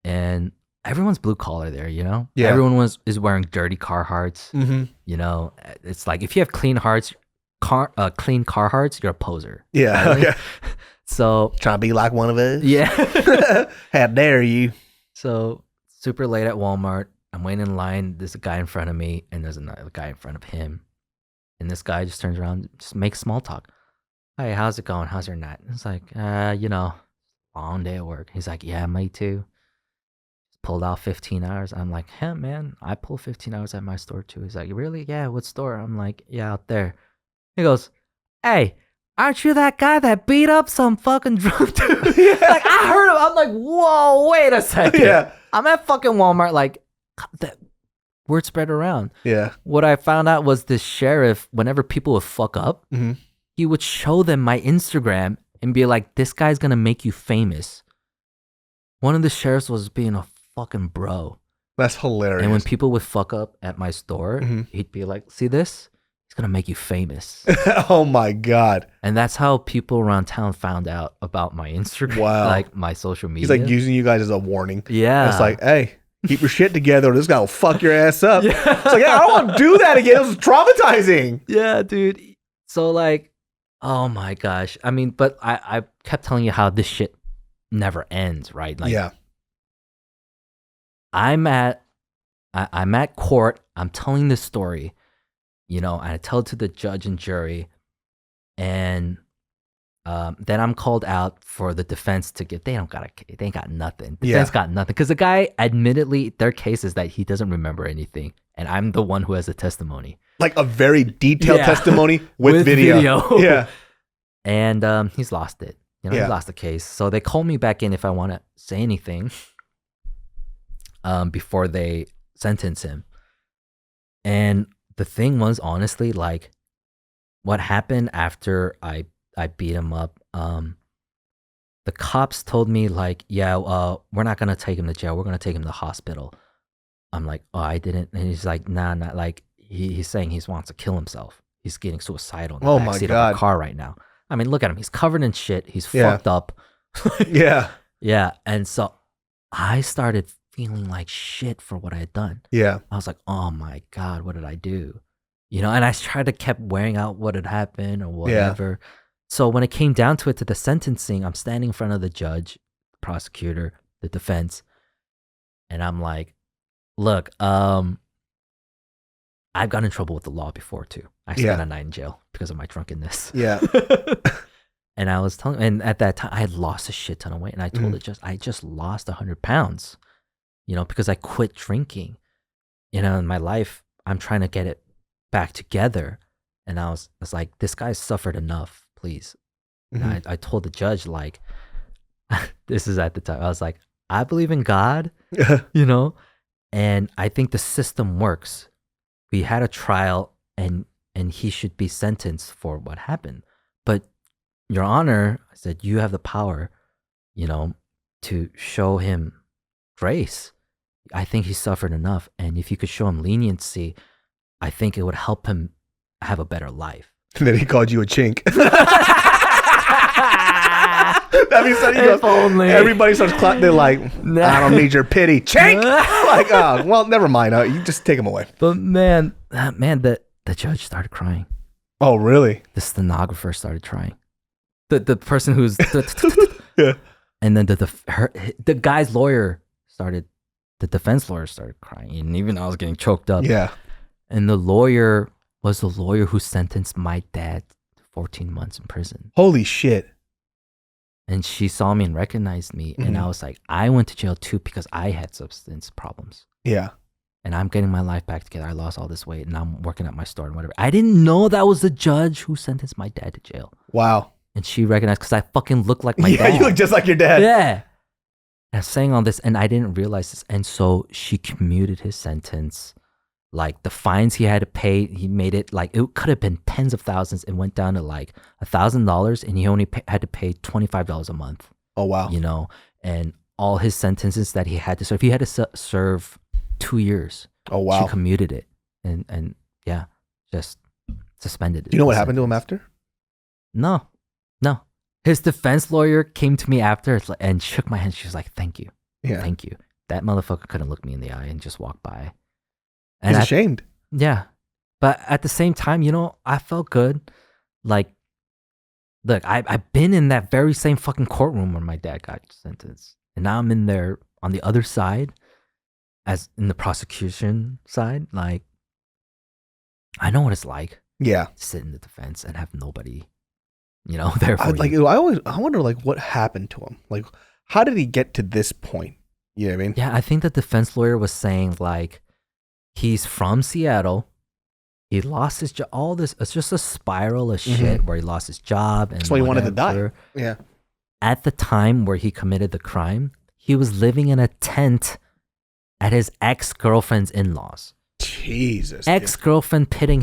And everyone's blue collar there, you know?
Yeah.
Everyone is wearing dirty Carhartts.
Mm-hmm.
You know, it's like, if you have clean clean Carhartts, you're a poser.
Yeah.
Right?
Yeah.
So
trying to be like one of us.
yeah.
How dare you?
So super late at Walmart. I'm waiting in line. There's a guy in front of me, and there's another guy in front of him. And this guy just turns around, just makes small talk. "Hey, how's it going? How's your night?" It's like, you know, long day at work. He's like, "Yeah, me too." Pulled out 15 hours. I'm like, "Hey, man, I pull 15 hours at my store too." He's like, "Really? Yeah, what store?" I'm like, "Yeah, out there." He goes, "Hey, aren't you that guy that beat up some fucking drunk dude?"
Yeah.
Like, I heard him. I'm like, "Whoa, wait a second."
Yeah.
I'm at fucking Walmart. Like, that word spread around.
Yeah.
What I found out was, the sheriff, whenever people would fuck up,
Mm-hmm.
he would show them my Instagram and be like, "This guy's gonna make you famous." One of the sheriffs was being a fucking bro.
That's hilarious.
And when people would fuck up at my store,
Mhm.
he'd be like, "See this? He's gonna make you famous."
Oh my God.
And that's how people around town found out about my Instagram,
Wow.
like my social media.
He's like using you guys as a warning.
yeah.
It's like, hey, keep your shit together or this guy will fuck your ass up.
Yeah.
It's like, yeah, I don't want to do that again. It was traumatizing.
Yeah, dude. So, like, oh my gosh. I mean, but I kept telling you how this shit never ends, right? Like,
Yeah.
I'm at court. I'm telling this story, you know, and I tell it to the judge and jury, and then I'm called out for the defense to get. They ain't got nothing. Defense got nothing, because the guy, admittedly, their case is that he doesn't remember anything, and I'm the one who has the testimony.
Like a very detailed
Yeah.
testimony with video. Yeah.
And he's lost it. You know,
Yeah.
he lost the case. So they call me back in if I want to say anything before they sentence him. And the thing was, honestly, like, what happened after I beat him up, the cops told me, like, yeah, we're not going to take him to jail. We're going to take him to the hospital. I'm like, oh, I didn't. And he's like, nah, not like he's saying he wants to kill himself. He's getting suicidal in the backseat of a car right now. I mean, look at him. He's covered in shit. He's fucked up.
Yeah.
Yeah. And so I started feeling like shit for what I had done.
Yeah.
I was like, oh my God, what did I do? You know, and I tried to keep weighing out what had happened or whatever. Yeah. So when it came down to it, to the sentencing, I'm standing in front of the judge, the prosecutor, the defense. And I'm like, look, I've gotten in trouble with the law before too. I spent a night in jail because of my drunkenness.
Yeah.
And I was telling, and at that time I had lost a shit ton of weight, and I told it I just lost 100 pounds, you know, because I quit drinking. You know, in my life, I'm trying to get it back together. And I was like, this guy's suffered enough, please. And I told the judge, like, this is at the time, I was like, I believe in God, you know, and I think the system works. We had a trial, and he should be sentenced for what happened. But Your Honor, I said, you have the power, you know, to show him grace. I think he suffered enough. And if you could show him leniency, I think it would help him have a better life. And
then he called you a chink. That means that he goes, everybody starts clapping. They're like, I don't need your pity. Chink! Like, oh, well, never mind. You just take him away.
But man, the judge started crying.
Oh, really?
The stenographer started crying. The person who's
yeah.
And then the guy's lawyer started, the defense lawyer started crying, and even I was getting choked up.
Yeah.
And the lawyer was the lawyer who sentenced my dad to 14 months in prison.
Holy shit.
And she saw me and recognized me, and I was like, I went to jail too because I had substance problems.
Yeah.
And I'm getting my life back together. I lost all this weight, and I'm working at my store and whatever. I didn't know that was the judge who sentenced my dad to jail.
Wow.
And she recognized, because I fucking look like my dad.
Yeah, you look just like your dad.
Yeah. And I was saying all this, and I didn't realize this. And so she commuted his sentence. Like, the fines he had to pay, he made it like, it could have been tens of thousands. It went down to like $1,000, and he only had to pay $25 a month.
Oh, wow.
You know, and all his sentences that he had to serve, he had to serve 2 years.
Oh, wow.
She commuted it. And yeah, just suspended it.
Do you know what happened to him after?
No. His defense lawyer came to me after and shook my hand. She was like, thank you.
Yeah.
Thank you. That motherfucker couldn't look me in the eye and just walk by. And
he's ashamed.
Yeah. But at the same time, you know, I felt good. Like, look, I've been in that very same fucking courtroom where my dad got sentenced. And now I'm in there on the other side, as in the prosecution side. Like, I know what it's like.
Yeah.
To sit in the defense and have nobody, you know, there for you.
I wonder, like, what happened to him? Like, how did he get to this point? You know what I mean?
Yeah, I think the defense lawyer was saying, like, he's from Seattle. He lost his job. All this, it's just a spiral of shit where he lost his job. And
that's why he wanted to die. Yeah.
At the time where he committed the crime, he was living in a tent at his ex-girlfriend's in-laws.
Jesus.
Ex-girlfriend pitied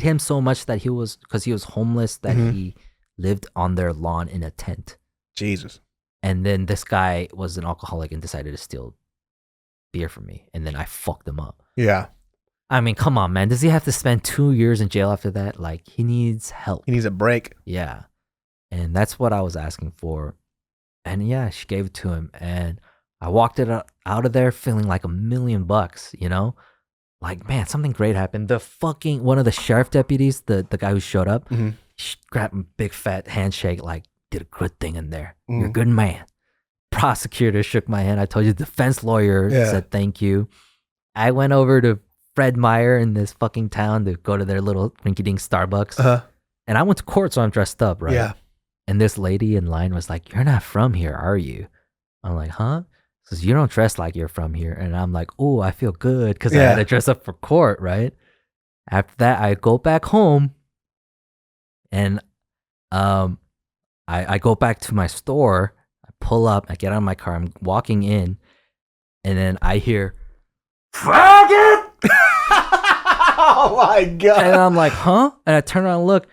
him so much that because he was homeless, that he lived on their lawn in a tent.
Jesus.
And then this guy was an alcoholic and decided to steal beer from me, and then I fucked him up.
Yeah.
I mean, come on, man. Does he have to spend 2 years in jail after that? Like, he needs help.
He needs a break.
Yeah. And that's what I was asking for. And yeah, she gave it to him. And I walked it out of there feeling like $1 million, you know? Like, man, something great happened. One of the sheriff deputies, the guy who showed up, grabbed a big fat handshake, like, did a good thing in there. You're a good man. Prosecutor shook my hand. I told you, the defense lawyer said thank you. I went over to Fred Meyer in this fucking town to go to their little rinky-dink Starbucks. And I went to court, so I'm dressed up, right?
Yeah.
And this lady in line was like, you're not from here, are you? I'm like, huh? She says, you don't dress like you're from here. And I'm like, oh, I feel good because I had to dress up for court, right? After that, I go back home and I go back to my store. I pull up, I get out of my car, I'm walking in, and then I hear, faggot!
Oh my God.
And I'm like, huh? And I turn around and look,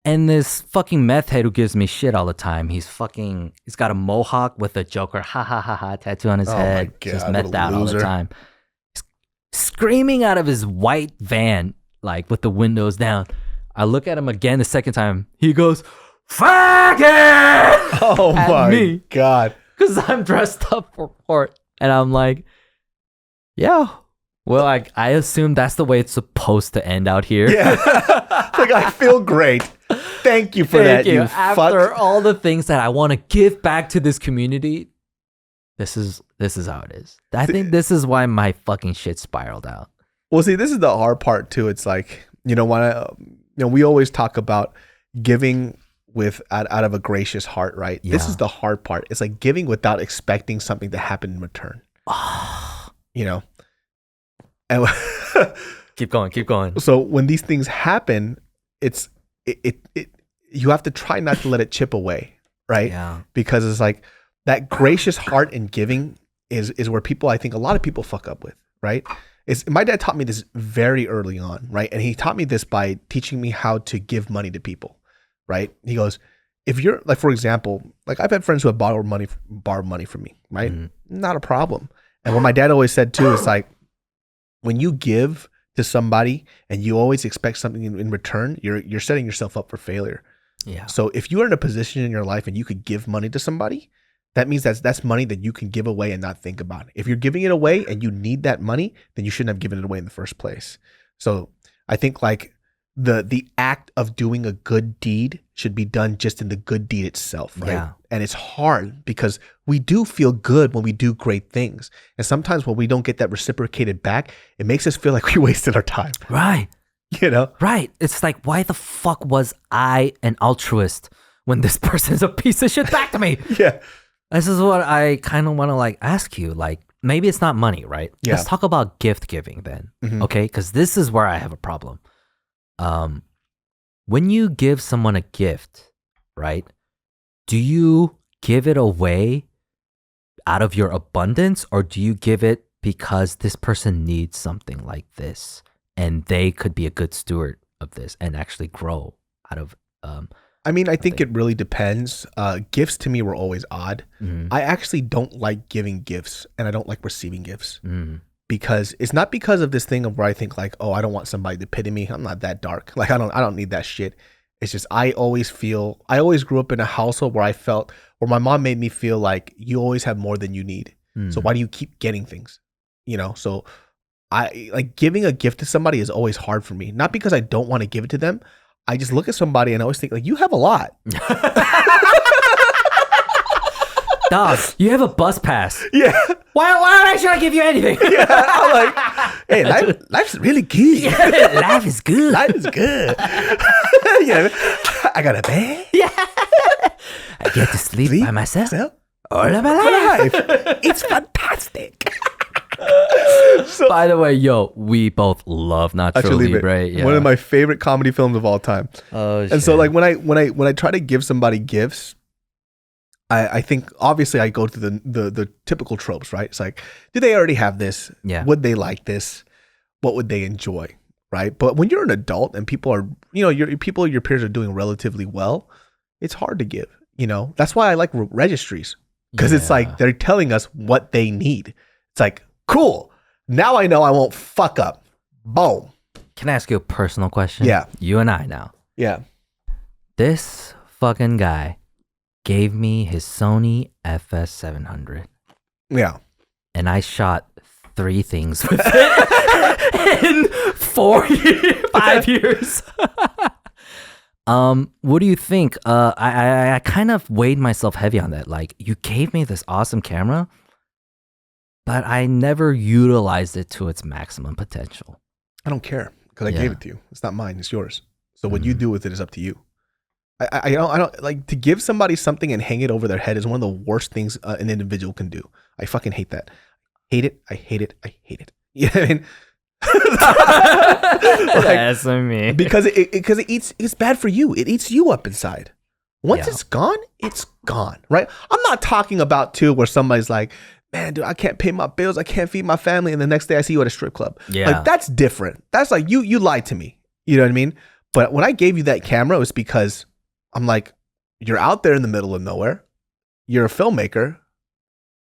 and this fucking meth head who gives me shit all the time, he's got a mohawk with a Joker, ha ha ha ha, tattoo on his head.
My God,
just methed out all the time. screaming out of his white van, like with the windows down. I look at him again the second time. He goes, "Faggot!"
Oh
at
my
me.
God.
Because I'm dressed up for court. And I'm like, yeah. Well, I assume that's the way it's supposed to end out here.
Yeah. Like, I feel great. Thank you for
Thank
that,
you.
you
After
fuck.
all the things that I want to give back to this community, this is how it is. I think this is why my fucking shit spiraled out.
Well, see, this is the hard part too. It's like, we always talk about giving with out of a gracious heart, right? This is the hard part. It's like giving without expecting something to happen in return. And
Keep going.
so when these things happen, it you have to try not to let it chip away, right?
Yeah.
Because it's like that gracious heart in giving is where people, I think a lot of people fuck up with, right? My dad taught me this very early on, right? And he taught me this by teaching me how to give money to people, right? He goes, if you're like, for example, like I've had friends who have borrowed money from me, right? Not a problem. And what my dad always said too is like, when you give to somebody and you always expect something in return, you're setting yourself up for failure.
Yeah.
So if you are in a position in your life and you could give money to somebody, that means that's money that you can give away and not think about it. If you're giving it away and you need that money, then you shouldn't have given it away in the first place. So I think like the act of doing a good deed should be done just in the good deed itself, right?
Yeah.
And it's hard because we do feel good when we do great things. And sometimes when we don't get that reciprocated back, it makes us feel like we wasted our time.
Right. Right. It's like, why the fuck was I an altruist when this person's a piece of shit back to me?
Yeah.
This is what I kind of want to like ask you. Like, maybe it's not money, right?
Yeah.
Let's talk about gift giving then. Okay? Because this is where I have a problem. When you give someone a gift, right? Do you give it away out of your abundance, or do you give it because this person needs something like this and they could be a good steward of this and actually grow out of
I mean, I think it really depends. Gifts to me were always odd. I actually don't like giving gifts and I don't like receiving gifts because it's not because of this thing of where I think like, oh, I don't want somebody to pity me. I'm not that dark. Like I don't need that shit. It's just, I always grew up in a household where where my mom made me feel like you always have more than you need. So why do you keep getting things? So I like giving a gift to somebody is always hard for me. Not because I don't want to give it to them. I just look at somebody and I always think like, you have a lot.
Dog, you have a bus pass.
Yeah.
Why should I give you anything?
Yeah. I'm like, hey, life's really good.
Yeah, life is good.
Life is good. Yeah. I got a bed.
Yeah. I get to sleep by myself all of my life.
It's fantastic.
By the way, we both love Nacho Libre. Yeah.
One of my favorite comedy films of all time.
Oh, shit.
And so like when I try to give somebody gifts, I think obviously I go through the typical tropes, right? It's like, do they already have this?
Yeah.
Would they like this? What would they enjoy? Right. But when you're an adult and people are, your peers are doing relatively well, it's hard to give, That's why I like registries, because it's like they're telling us what they need. It's like, cool. Now I know I won't fuck up. Boom.
Can I ask you a personal question?
Yeah.
You and I now.
Yeah.
This fucking guy gave me his Sony FS700.
Yeah.
And I shot 3 things with it in 5 years. What do you think? I kind of weighed myself heavy on that. Like, you gave me this awesome camera, but I never utilized it to its maximum potential.
I don't care because I gave it to you. It's not mine. It's yours. So what you do with it is up to you. I don't like to give somebody something and hang it over their head is one of the worst things an individual can do. I fucking hate that. Hate it. I hate it. I hate it. You know what I mean?
That's me.
Because it's bad for you. It eats you up inside. Once it's gone, right? I'm not talking about too where somebody's like, man, dude, I can't pay my bills, I can't feed my family, and the next day I see you at a strip club.
Yeah.
Like that's different. That's like you lied to me. You know what I mean? But when I gave you that camera, it was because I'm like, you're out there in the middle of nowhere. You're a filmmaker.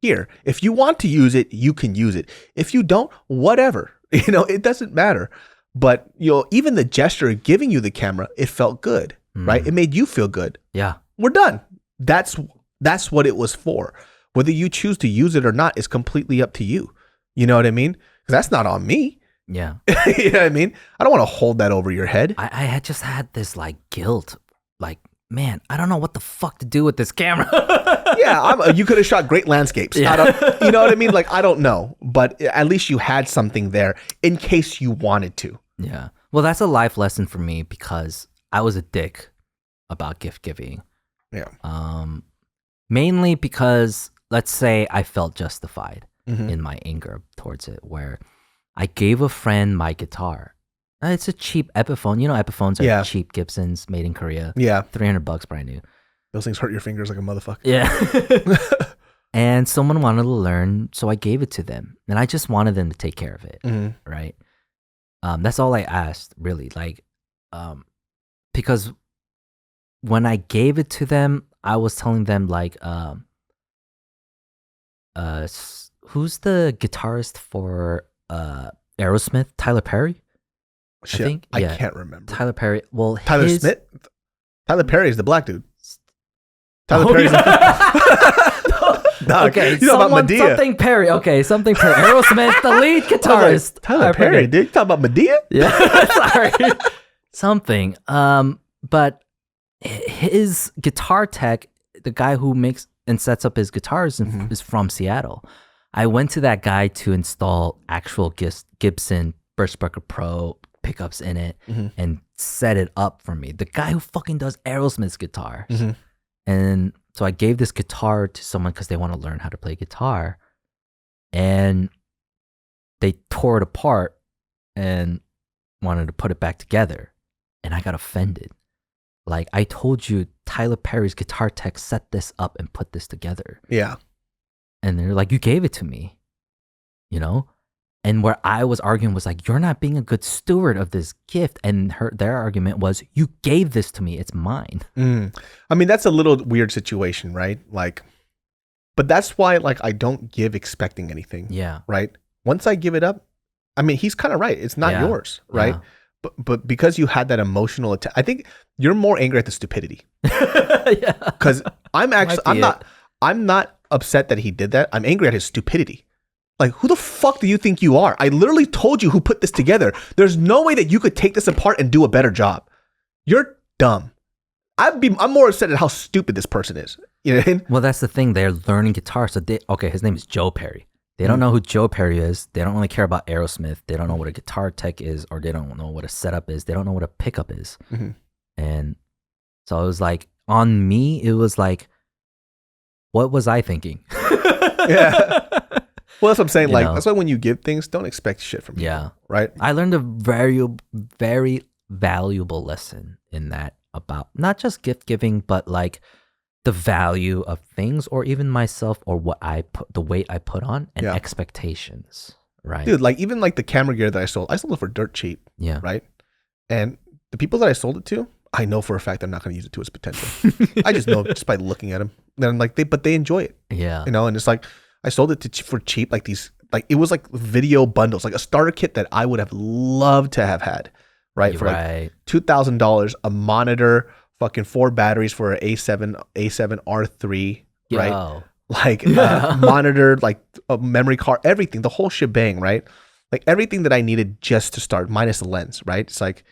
Here, if you want to use it, you can use it. If you don't, whatever. It doesn't matter. But even the gesture of giving you the camera, it felt good, right? It made you feel good.
Yeah.
We're done. That's what it was for. Whether you choose to use it or not is completely up to you. You know what I mean? Because that's not on me.
Yeah.
You know what I mean? I don't want to hold that over your head.
I had just had this like guilt. Like, man, I don't know what the fuck to do with this camera.
Yeah, you could have shot great landscapes.
Yeah.
You know what I mean? Like, I don't know. But at least you had something there in case you wanted to.
Yeah. Well, that's a life lesson for me because I was a dick about gift giving.
Yeah.
Mainly because, let's say, I felt justified in my anger towards it, where I gave a friend my guitar. It's a cheap Epiphone. Epiphones are cheap Gibsons made in Korea.
Yeah.
$300 brand new.
Those things hurt your fingers like a motherfucker.
Yeah. And someone wanted to learn, so I gave it to them. And I just wanted them to take care of it. Right? That's all I asked, really. Like, because when I gave it to them, I was telling them, like, who's the guitarist for Aerosmith? Tyler Perry?
Shit, I can't remember.
Tyler Perry. Well,
Tyler Smith? Tyler Perry is the black dude. Tyler
Oh,
Perry's
okay,
you know about Medea.
Something Perry. Okay, something Perry. Aerosmith, the lead guitarist.
Tyler Perry, dude. You talking about Medea?
Yeah, sorry. Something. But his guitar tech, the guy who makes and sets up his guitars is from Seattle. I went to that guy to install actual Gibson Birchbrucker Pro pickups in it and set it up for me. The guy who fucking does Aerosmith's guitars. And so I gave this guitar to someone because they want to learn how to play guitar. And they tore it apart and wanted to put it back together. And I got offended. Like, I told you, Tyler Perry's guitar tech set this up and put this together.
Yeah.
And they're like, you gave it to me, And where I was arguing was like, you're not being a good steward of this gift. And their argument was, you gave this to me. It's mine.
I mean, that's a little weird situation, right? Like, but that's why, like, I don't give expecting anything.
Yeah.
Right? Once I give it up, I mean, he's kind of right. It's not yours, right?
Yeah.
But because you had that emotional attack, I think you're more angry at the stupidity.
Yeah.
Because I'm not upset that he did that. I'm angry at his stupidity. Like, who the fuck do you think you are? I literally told you who put this together. There's no way that you could take this apart and do a better job. You're dumb. I'm more upset at how stupid this person is. You know what I mean?
Well, that's the thing. They're learning guitar. So his name is Joe Perry. They don't know who Joe Perry is. They don't really care about Aerosmith. They don't know what a guitar tech is, or they don't know what a setup is. They don't know what a pickup is. And so it was like, on me, it was like, what was I thinking?
Yeah. Well, that's what I'm saying. That's why when you give things, don't expect shit from people. Right?
I learned a very, very valuable lesson in that about not just gift giving, but like the value of things, or even myself, or the weight I put on, and expectations. Right?
Dude, like, even like the camera gear that I sold it for dirt cheap. Yeah. Right? And the people that I sold it to, I know for a fact they're not going to use it to its potential. I just know just by looking at them. Then but they enjoy it. Yeah. And it's like, I sold it for cheap, like it was like video bundles, like a starter kit that I would have loved to have had, right? For like $2,000, a monitor, fucking 4 batteries for an A7 R3, right? Like monitor, like a memory card, everything, the whole shebang, right? Like everything that I needed just to start, minus the lens, right? It's like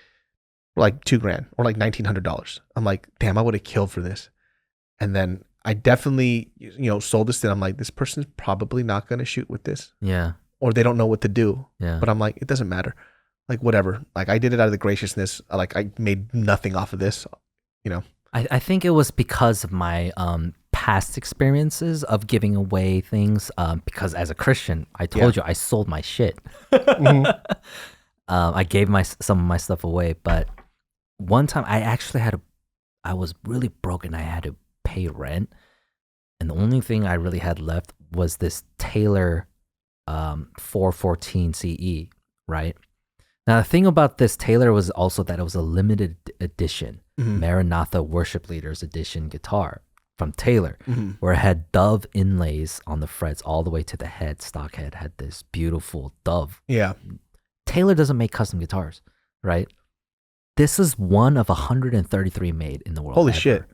$2,000 or like $1,900. I'm like, damn, I would have killed for this. And then I definitely, sold this and I'm like, this person's probably not going to shoot with this. Yeah. Or they don't know what to do. Yeah. But I'm like, it doesn't matter. Like, whatever. Like, I did it out of the graciousness. Like, I made nothing off of this,
I think it was because of my past experiences of giving away things. Because as a Christian, I told you I sold my shit. I gave some of my stuff away. But one time I was really broken. I had to pay rent, and the only thing I really had left was this Taylor 414 CE, right? Now the thing about this Taylor was also that it was a limited edition Maranatha Worship Leaders edition guitar from Taylor, where it had dove inlays on the frets all the way to the head. Stock head had this beautiful dove Taylor doesn't make custom guitars, right? This is one of 133 made in the world.
Holy
ever,
shit.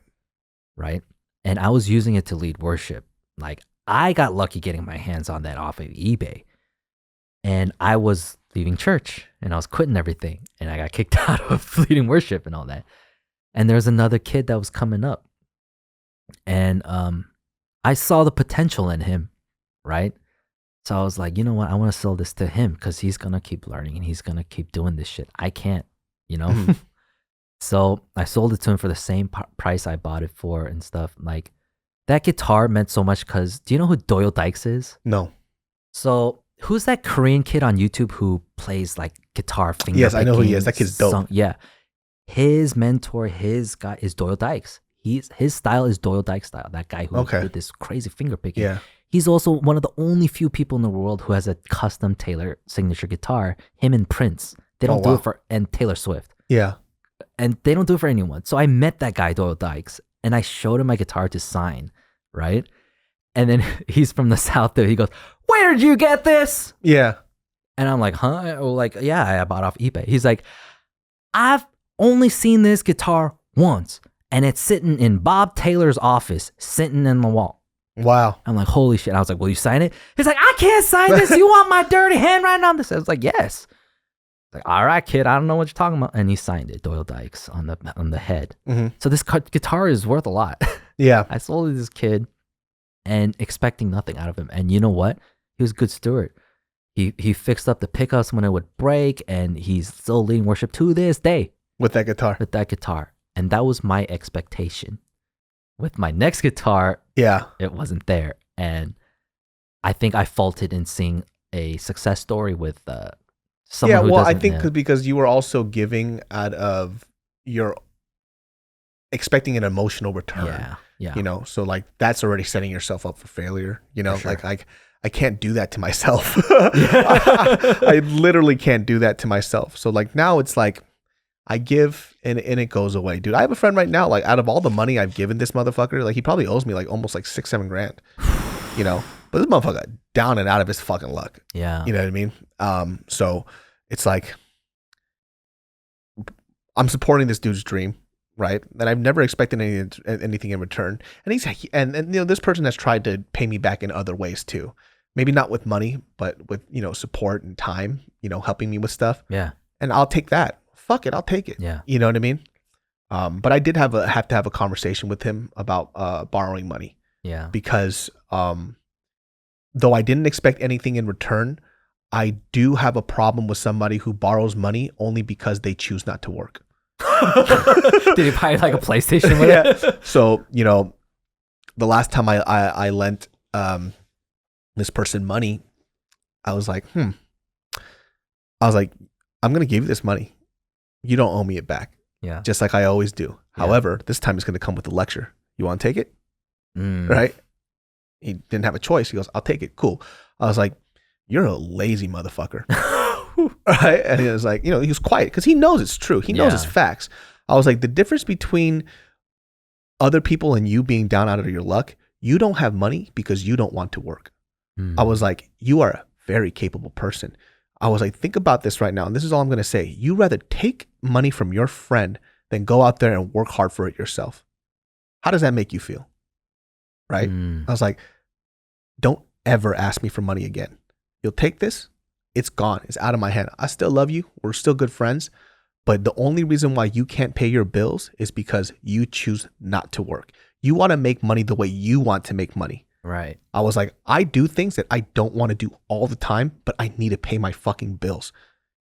right? And I was using it to lead worship. Like, I got lucky getting my hands on that off of eBay. And I was leaving church and I was quitting everything. And I got kicked out of leading worship and all that. And there was another kid that was coming up. And I saw the potential in him, right? So I was like, you know what? I want to sell this to him because he's going to keep learning and he's going to keep doing this shit. I can't, you know? So I sold it to him for the same price I bought it for and stuff. Like, that guitar meant so much because, do you know who Doyle Dykes is?
No.
So who's that Korean kid on YouTube who plays like guitar finger
Yes, I know who he
picking
is. That kid's dope.
yeah. His mentor, his guy is Doyle Dykes. His style is Doyle Dykes style. That guy who did this crazy finger picking.
Yeah.
He's also one of the only few people in the world who has a custom Taylor signature guitar. Him and Prince. They don't do it for, and Taylor Swift.
Yeah.
And they don't do it for anyone. So I met that guy, Doyle Dykes, and I showed him my guitar to sign, right? And then he's from the South there. He goes, "Where did you get this?"
Yeah.
And I'm like, huh? Or like, yeah, I bought off eBay. He's like, "I've only seen this guitar once, and it's sitting in Bob Taylor's office, sitting in the wall."
Wow.
I'm like, holy shit. I was like, will you sign it? He's like, "I can't sign this. You want my dirty handwriting on this?" I was like, yes. Like, all right, kid, I don't know what you're talking about. And he signed it, Doyle Dykes, on the head.
Mm-hmm.
So this guitar is worth a lot.
Yeah.
I sold it to this kid and expecting nothing out of him. And you know what? He was a good steward. He fixed up the pickups when it would break, and he's still leading worship to this day.
With that guitar.
With that guitar. And that was my expectation. With my next guitar, it wasn't there. And I think I faulted in seeing a success story with someone who doesn't.
I think because you were also giving out of your expecting an emotional return.
Yeah.
You know, so like that's already setting yourself up for failure. You know,
sure.
like I can't do that to myself. I literally can't do that to myself. So like now it's like I give and it goes away. Dude, I have a friend right now, like out of all the money I've given this motherfucker, like he probably owes me like almost like $6-7 grand. You know? But this motherfucker down and out of his fucking luck.
Yeah.
You know what I mean? So it's like I'm supporting this dude's dream, right? And I've never expected anything in return. And and you know, this person has tried to pay me back in other ways too. Maybe not with money, but with, you know, support and time, you know, helping me with stuff.
Yeah.
And I'll take that. Fuck it, I'll take it.
Yeah.
You know what I mean? But I did have to have a conversation with him about borrowing money.
Yeah.
Because though I didn't expect anything in return, I do have a problem with somebody who borrows money only because they choose not to work.
Did he buy like a PlayStation with it?
So, you know, the last time I lent this person money, I was like, I'm going to give you this money. You don't owe me it back.
Yeah.
Just like I always do.
Yeah.
However, this time it's going to come with a lecture. You want to take it? Right? He didn't have a choice. He goes, "I'll take it." Cool. I was like, "You're a lazy motherfucker." Right? And he was like, you know, he was quiet because he knows it's true. He knows it's facts. I was like, the difference between other people and you being down out of your luck, you don't have money because you don't want to work. I was like, you are a very capable person. I was like, think about this right now. And this is all I'm going to say. You rather take money from your friend than go out there and work hard for it yourself. How does that make you feel? Right? I was like, don't ever ask me for money again. You'll take this. It's gone. It's out of my hand. I still love you. We're still good friends. But the only reason why you can't pay your bills is because you choose not to work. You want to make money the way you want to make money.
Right.
I was like, I do things that I don't want to do all the time, but I need to pay my fucking bills.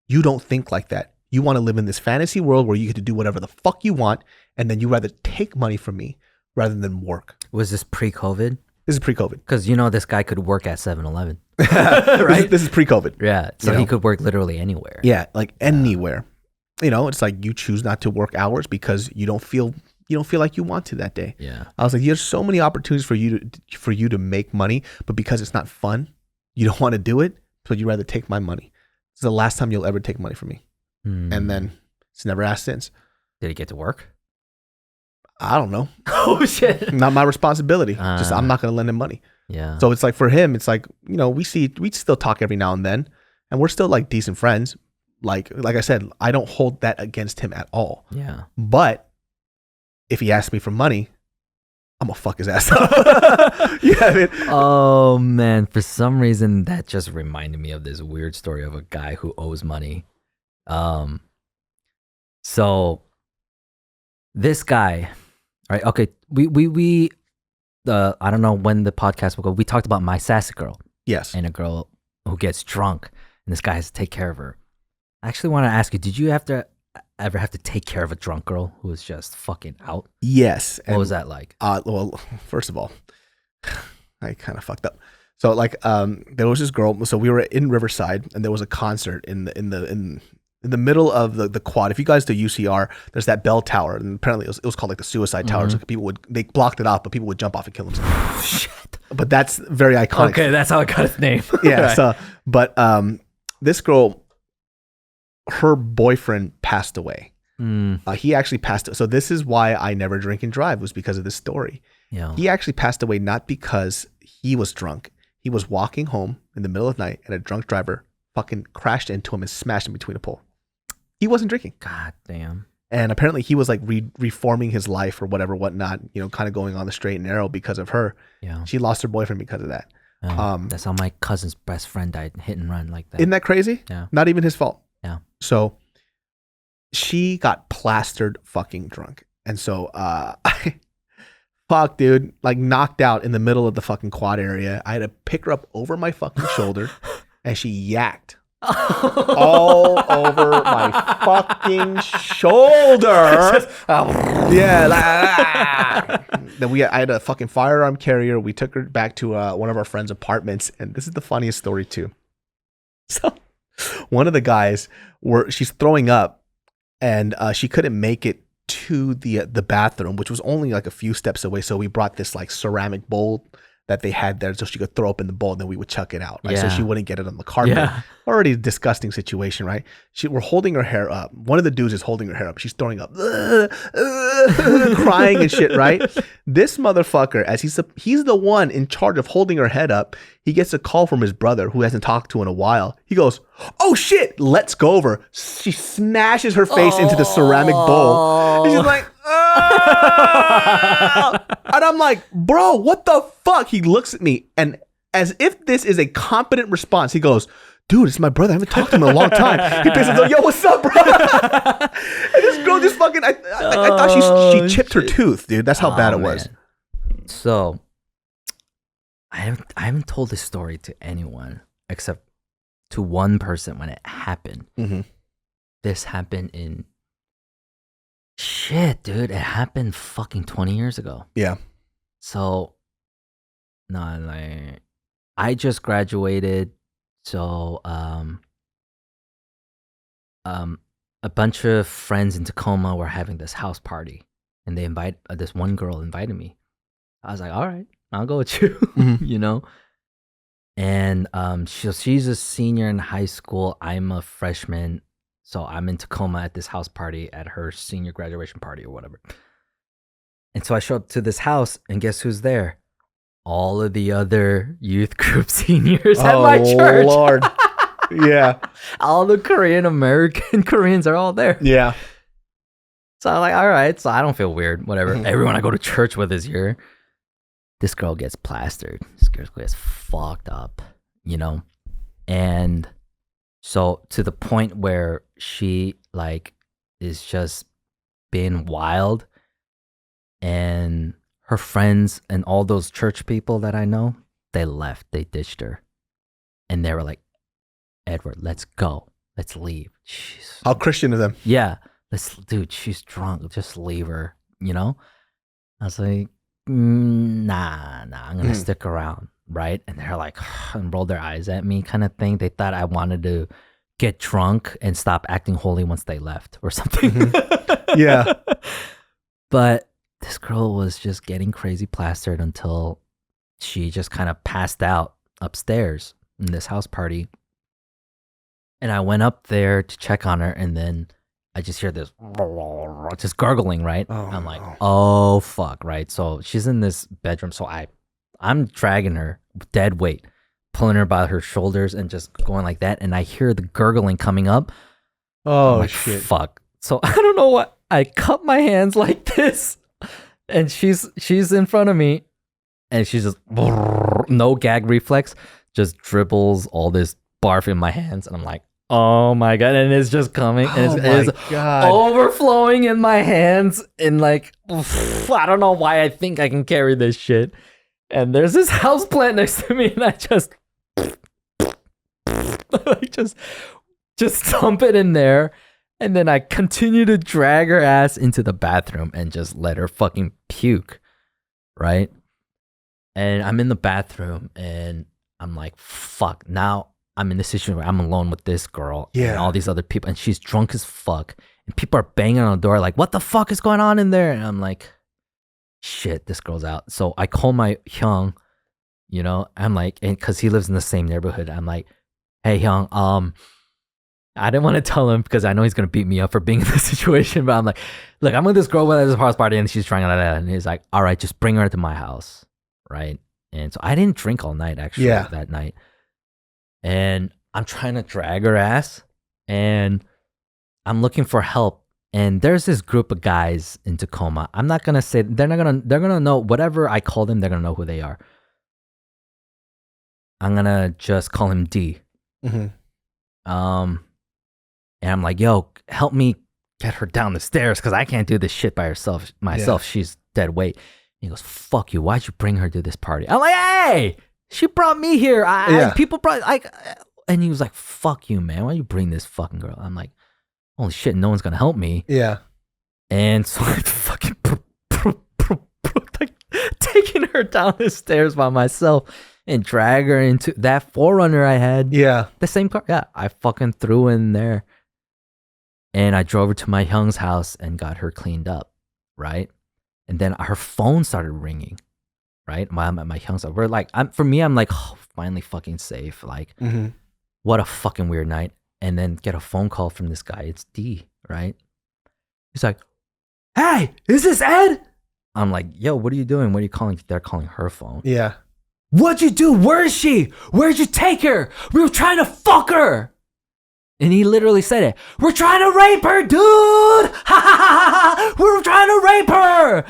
You don't think like that. You want to live in this fantasy world where you get to do whatever the fuck you want, and then you rather take money from me rather than work.
Was this pre-COVID?
This is pre-COVID.
Because, you know, this guy could work at 7-Eleven.
Right? This is pre-COVID.
Yeah. So
You
he
know?
could work literally anywhere.
Yeah, like anywhere. You know, it's like you choose not to work hours because you don't feel like you want to that day.
Yeah.
I was like, there's so many opportunities for you to make money, but because it's not fun, you don't want to do it, so you'd rather take my money. It's the last time you'll ever take money from me. And then it's never asked since.
Did he get to work?
I don't know.
Oh, shit.
Not my responsibility. Just I'm not going to lend him money.
Yeah.
So it's like for him, it's like, you know, we still talk every now and then, and we're still like decent friends, Like I said, I don't hold that against him at all.
Yeah.
But if he asks me for money, I'm gonna fuck his ass up. Yeah, I mean,
Oh man, for some reason that just reminded me of this weird story of a guy who owes money. So this guy, right? Okay, we I don't know when the podcast will go. We talked about my sassy girl
yes.
and a girl who gets drunk, and this guy has to take care of her. I actually want to ask you: did you ever have to take care of a drunk girl who was just fucking out?
Yes.
What was that like?
Well, first of all, I kind of fucked up. So like, there was this girl. So we were in Riverside, and there was a concert in the middle of the quad. If you guys do UCR, there's that bell tower, and apparently it was called like the suicide tower. So they blocked it off, but people would jump off and kill themselves.
Shit.
But that's very iconic.
Okay, that's how it got its name.
Yeah.
Right.
So, but this girl, her boyfriend passed away. He actually passed. So this is why I never drink and drive, was because of this story.
Yeah.
He actually passed away not because he was drunk. He was walking home in the middle of the night, and a drunk driver fucking crashed into him and smashed him between a pole. He wasn't drinking.
God damn.
And apparently he was like reforming his life or whatnot, kind of going on the straight and narrow because of her.
Yeah.
She lost her boyfriend because of that.
That's how my cousin's best friend died, hit and run like that.
Isn't that crazy?
Yeah.
Not even his fault.
Yeah.
So she got plastered fucking drunk. And so, fuck, dude, like knocked out in the middle of the fucking quad area. I had to pick her up over my fucking shoulder, and she yacked all over my fucking shoulder. Yeah. Then I had a fucking firearm carrier. We took her back to one of our friends' apartments, and this is the funniest story too. So one of the guys, she's throwing up, and she couldn't make it to the bathroom, which was only like a few steps away. So we brought this like ceramic bowl that they had there so she could throw up in the bowl, and then we would chuck it out, right? So
Yeah.
she wouldn't get it on the carpet.
Yeah.
Already a disgusting situation, right? We're holding her hair up. One of the dudes is holding her hair up. She's throwing up, crying and shit, right? This motherfucker, as he's the one in charge of holding her head up, he gets a call from his brother, who hasn't talked to in a while. He goes, "Oh shit, let's go over." She smashes her face into the ceramic bowl. And she's like, "Ah!" And I'm like, "Bro, what the fuck?" He looks at me, and as if this is a competent response, he goes, "Dude, it's my brother. I haven't talked to him in a long time." He basically goes, "Yo, what's up, bro?" And this girl just fucking, I thought she chipped her tooth, dude. That's how bad it was.
Man. So I haven't told this story to anyone except to one person when it happened.
Mm-hmm.
This happened in shit, dude. It happened fucking 20 years ago.
Yeah.
So I just graduated. So a bunch of friends in Tacoma were having this house party, and they this one girl invited me. I was like, all right, I'll go with you.
Mm-hmm.
And she's a senior in high school. I'm a freshman, so I'm in Tacoma at this house party at her senior graduation party or whatever. And so I show up to this house, and guess who's there? All of the other youth group seniors at my church.
Lord. Yeah.
All the American Koreans are all there.
Yeah.
So I'm like, all right. So I don't feel weird. Whatever. Everyone I go to church with is here. This girl gets plastered. This girl gets fucked up, And so to the point where she like is just being wild, and her friends and all those church people that I know, they left. They ditched her. And they were like, "Edward, let's go. Let's leave."
How Christian of them.
Yeah. Dude, she's drunk. Just leave her, I was like, nah, I'm going to stick around, right? And they're like, and rolled their eyes at me kind of thing. They thought I wanted to get drunk and stop acting holy once they left or something.
Yeah.
But this girl was just getting crazy plastered until she just kind of passed out upstairs in this house party. And I went up there to check on her, and then I just hear this just gargling, right?
Oh,
I'm like,
no.
oh fuck, right? So she's in this bedroom, so I'm dragging her dead weight, pulling her by her shoulders and just going like that, and I hear the gurgling coming up.
Oh
I'm like,
shit.
fuck. So I don't know what. I cup my hands like this, and she's in front of me, and she's just no gag reflex, just dribbles all this barf in my hands, and I'm like, oh my god, and it's just coming, and it's
God.
overflowing in my hands, and like, I don't know why I think I can carry this shit. And there's this house plant next to me, and I just like just dump it in there, and then I continue to drag her ass into the bathroom and just let her fucking puke, right? And I'm in the bathroom, and I'm like, fuck, now I'm in this situation where I'm alone with this girl and all these other people, and she's drunk as fuck, and people are banging on the door like, what the fuck is going on in there? And I'm like, shit, this girl's out. So I call my Hyung, you know, I'm like, and because he lives in the same neighborhood, I'm like, hey Hyung, I didn't want to tell him because I know he's gonna beat me up for being in this situation, but I'm like, look, I'm with this girl at this house party, and she's trying that, and he's like, all right, just bring her to my house, right? And so I didn't drink all night actually that night, and I'm trying to drag her ass, and I'm looking for help. And there's this group of guys in Tacoma. I'm not gonna say they're gonna know whatever I call them. They're gonna know who they are. I'm gonna just call him D.
Mm-hmm.
And I'm like, yo, help me get her down the stairs because I can't do this shit by myself. Yeah. She's dead weight. And he goes, fuck you. Why'd you bring her to this party? I'm like, hey, she brought me here. People brought and he was like, fuck you, man. Why'd you bring this fucking girl? I'm like, holy shit, no one's gonna help me.
Yeah.
And so I fucking like taking her down the stairs by myself and drag her into that 4Runner I had.
Yeah.
The same car. Yeah. I fucking threw in there. And I drove her to my Hyung's house and got her cleaned up. Right. And then her phone started ringing. Right. I'm at my Hyung's house. We're like, I'm like, oh, finally fucking safe. Like, what a fucking weird night. And then get a phone call from this guy. It's D, right? He's like, hey, is this Ed? I'm like, yo, what are you doing? What are you calling? They're calling her phone.
Yeah.
What'd you do? Where is she? Where'd you take her? We were trying to fuck her. And he literally said it. We're trying to rape her, dude. Ha ha ha ha. We were trying to rape her.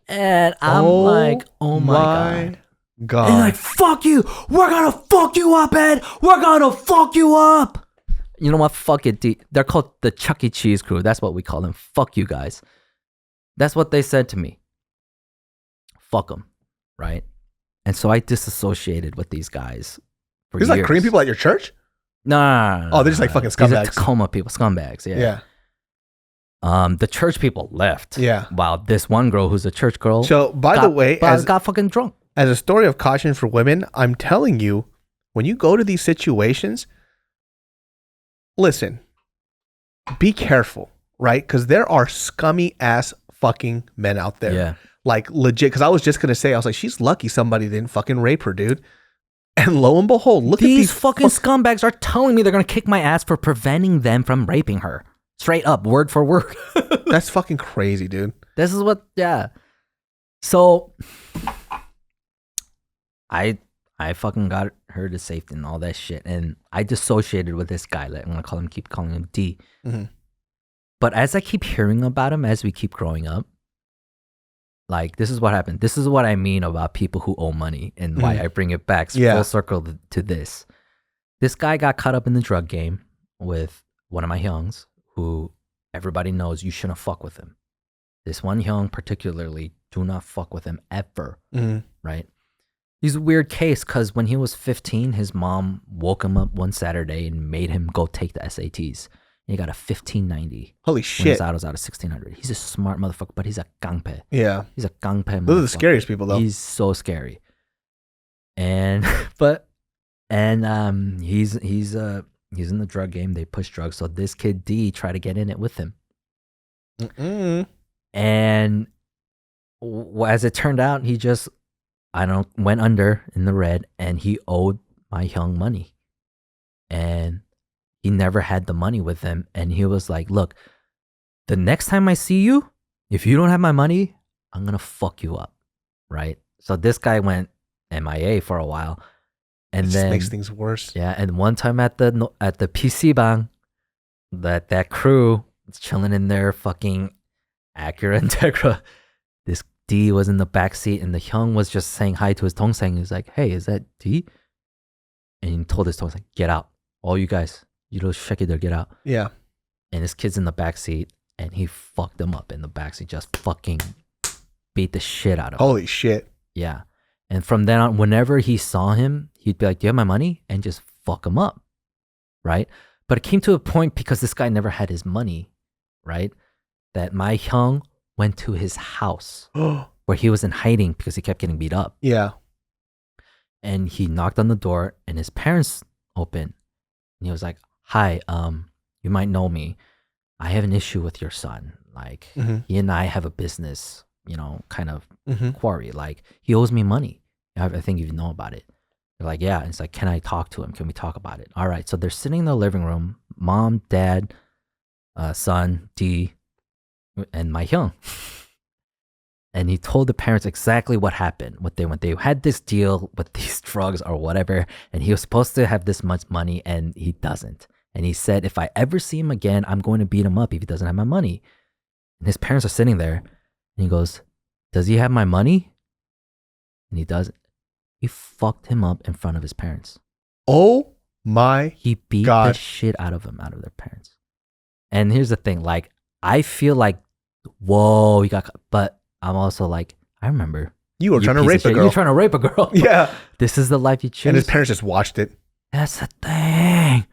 And I'm like, oh my God. And like, fuck you. We're gonna fuck you up, Ed. We're gonna fuck you up. You know what? Fuck it. They're called the Chuck E. Cheese crew. That's what we call them. Fuck you guys. That's what they said to me. Fuck them. Right? And so I disassociated with these guys for years.
These like Korean people at your church?
No.
Oh, they're just like fucking scumbags.
These are Tacoma people. Scumbags. Yeah. The church people left.
Yeah.
While this one girl who's a church girl.
So, by the way,
got fucking drunk.
As a story of caution for women, I'm telling you, when you go to these situations, listen, be careful, right? Because there are scummy ass fucking men out there.
Yeah.
Like legit, because I was just going to say, I was like, she's lucky somebody didn't fucking rape her, dude. And lo and behold, look at these
fucking scumbags are telling me they're going to kick my ass for preventing them from raping her. Straight up, word for word.
That's fucking crazy, dude.
This is what, yeah. So, I fucking got her to safety and all that shit. And I dissociated with this guy. Like, I'm going to keep calling him D. Mm-hmm. But as I keep hearing about him, as we keep growing up, like, this is what happened. This is what I mean about people who owe money and why I bring it back full circle to this. This guy got caught up in the drug game with one of my Hyungs, who everybody knows you shouldn't fuck with him. This one Hyung particularly, do not fuck with him ever, right? He's a weird case because when he was 15, his mom woke him up one Saturday and made him go take the SATs. He got a 1590.
Holy shit.
When his out was out of 1600. He's a smart motherfucker, but he's a gangpe.
Yeah.
He's a gangpe.
Those are the scariest people, though.
He's so scary. And he's in the drug game. They push drugs. So this kid D tried to get in it with him. And as it turned out, he just went under in the red, and he owed my Hyung money. And he never had the money with him. And he was like, look, the next time I see you, if you don't have my money, I'm going to fuck you up. Right? So this guy went MIA for a while. And
it
then
just makes things worse.
Yeah. And one time at the PC bang, that crew is chilling in their fucking Acura Integra. This D was in the back seat, and the Hyung was just saying hi to his Tongsang. He's like, "Hey, is that D?" And he told his Tongsang, "Get out, all you guys, you little shekidar, get out."
Yeah.
And his kid's in the back seat, and he fucked him up in the back seat, just fucking beat the shit out of him.
Holy shit.
Yeah. And from then on, whenever he saw him, he'd be like, "Do you have my money?" And just fuck him up, right? But it came to a point, because this guy never had his money, right, that my Hyung went to his house where he was in hiding because he kept getting beat up.
Yeah.
And he knocked on the door, and his parents opened. And he was like, "Hi, you might know me. I have an issue with your son. Like, he and I have a business, kind of quarry. Like, he owes me money. I think you know about it." They're like, "Yeah." And it's like, "Can I talk to him? Can we talk about it?" All right. So they're sitting in the living room, mom, dad, son, D, and my Hyung. And he told the parents exactly what happened. They had this deal with these drugs or whatever, and he was supposed to have this much money, and he doesn't. And he said, "If I ever see him again, I'm going to beat him up if he doesn't have my money." And his parents are sitting there, and he goes, "Does he have my money?" And he doesn't. He fucked him up in front of his parents.
Oh my
He beat
God.
the shit out of them, out of their parents. And here's the thing, like, I feel like, whoa, he got, but I'm also like, I remember.
You were trying to
piece of
rape a
shit.
girl.
You're trying to rape a girl.
Yeah.
This is the life you choose.
And his parents just watched it.
That's the thing.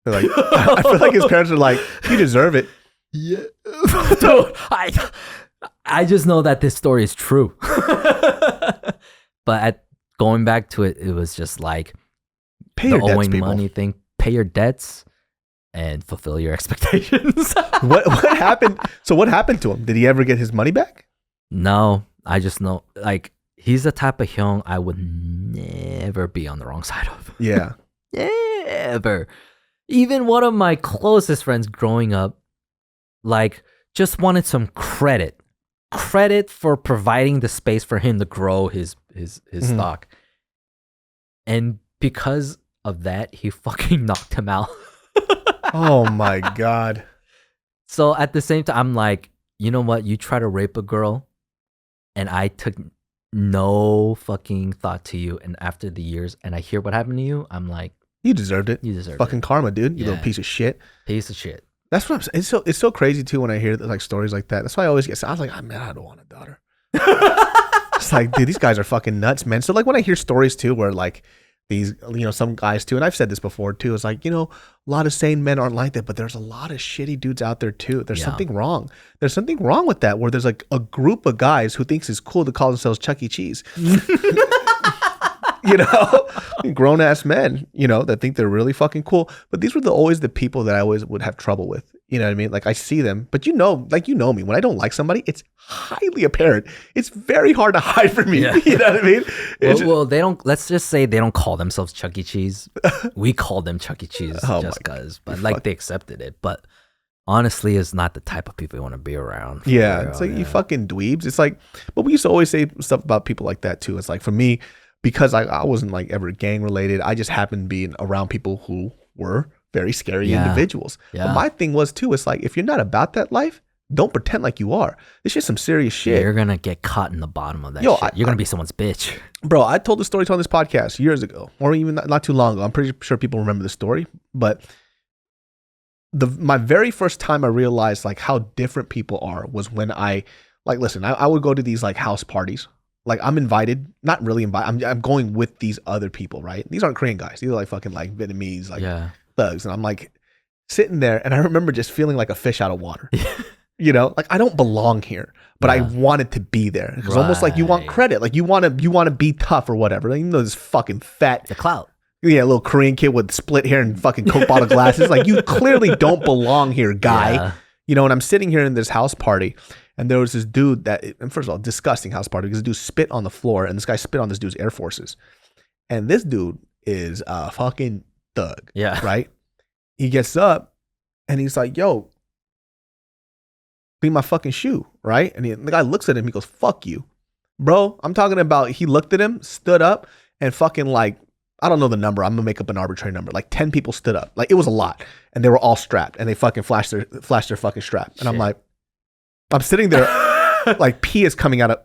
They're like, I feel like his parents are like, "You deserve it."
Yeah. Dude, I just know that this story is true. But going back to it, it was just like
Pay
the
your debts,
owing
people.
money thing. Pay your debts and fulfill your expectations.
What happened? So what happened to him? Did he ever get his money back?
No, I just know, like, he's the type of Hyung I would never be on the wrong side of.
Yeah.
Never. Even one of my closest friends growing up, like, just wanted some credit for providing the space for him to grow his stock. And because of that, he fucking knocked him out.
Oh my God.
So at the same time, I'm like, you know what? You try to rape a girl, and I took no fucking thought to you. And after the years, and I hear what happened to you, I'm like,
You deserved it.
you deserve
Fucking
it.
karma, dude. You
Yeah.
little piece of shit.
Piece of shit.
That's what I'm saying. It's so crazy too when I hear like stories like that. That's why I always get. I was like, man, I don't want a daughter. It's like, dude, these guys are fucking nuts, man. So like when I hear stories too, where like these, some guys too, and I've said this before too, it's like, a lot of sane men aren't like that, but there's a lot of shitty dudes out there too. There's something wrong. There's something wrong with that, where there's like a group of guys who thinks it's cool to call themselves Chuck E. Cheese. Grown ass men, that think they're really fucking cool. But these were always the people that I always would have trouble with. You know what I mean? Like I see them, but me. When I don't like somebody, it's highly apparent. It's very hard to hide from me.
Yeah.
You know what I mean?
Well, they don't. Let's just say they don't call themselves Chuck E. Cheese. We call them Chuck E. Cheese just because, but like they accepted it. But honestly, it's not the type of people you want to be around.
Yeah, it's like you fucking dweebs. It's like, but we used to always say stuff about people like that too. It's like for me, because I wasn't like ever gang related, I just happened to be around people who were very scary individuals.
Yeah.
But my thing was too, it's like, if you're not about that life, don't pretend like you are. It's just some serious shit.
You're gonna get caught in the bottom of that shit. You're gonna be someone's bitch.
Bro, I told the story on this podcast years ago, or even not too long ago. I'm pretty sure people remember the story. But my very first time I realized like how different people are was when I would go to these like house parties. Like I'm invited, not really invited. I'm going with these other people, right? These aren't Korean guys. These are like fucking like Vietnamese, like thugs. And I'm like sitting there, and I remember just feeling like a fish out of water. Like I don't belong here, but I wanted to be there. It's almost like you want credit, like you want to be tough or whatever. Like, this fucking fat,
the clout.
Yeah, little Korean kid with split hair and fucking Coke bottle glasses. Like you clearly don't belong here, guy. Yeah. And I'm sitting here in this house party. And there was this dude and first of all, disgusting house party, because the dude spit on the floor, and this guy spit on this dude's Air Forces. And this dude is a fucking thug.
Yeah.
Right? He gets up and he's like, "Yo, clean my fucking shoe." Right? And the guy looks at him, he goes, "Fuck you." Bro, I'm talking about, he looked at him, stood up, and fucking like, I don't know the number. I'm gonna make up an arbitrary number. Like 10 people stood up. Like it was a lot, and they were all strapped, and they fucking flashed their fucking strap. And I'm like, I'm sitting there, like pee is coming out of,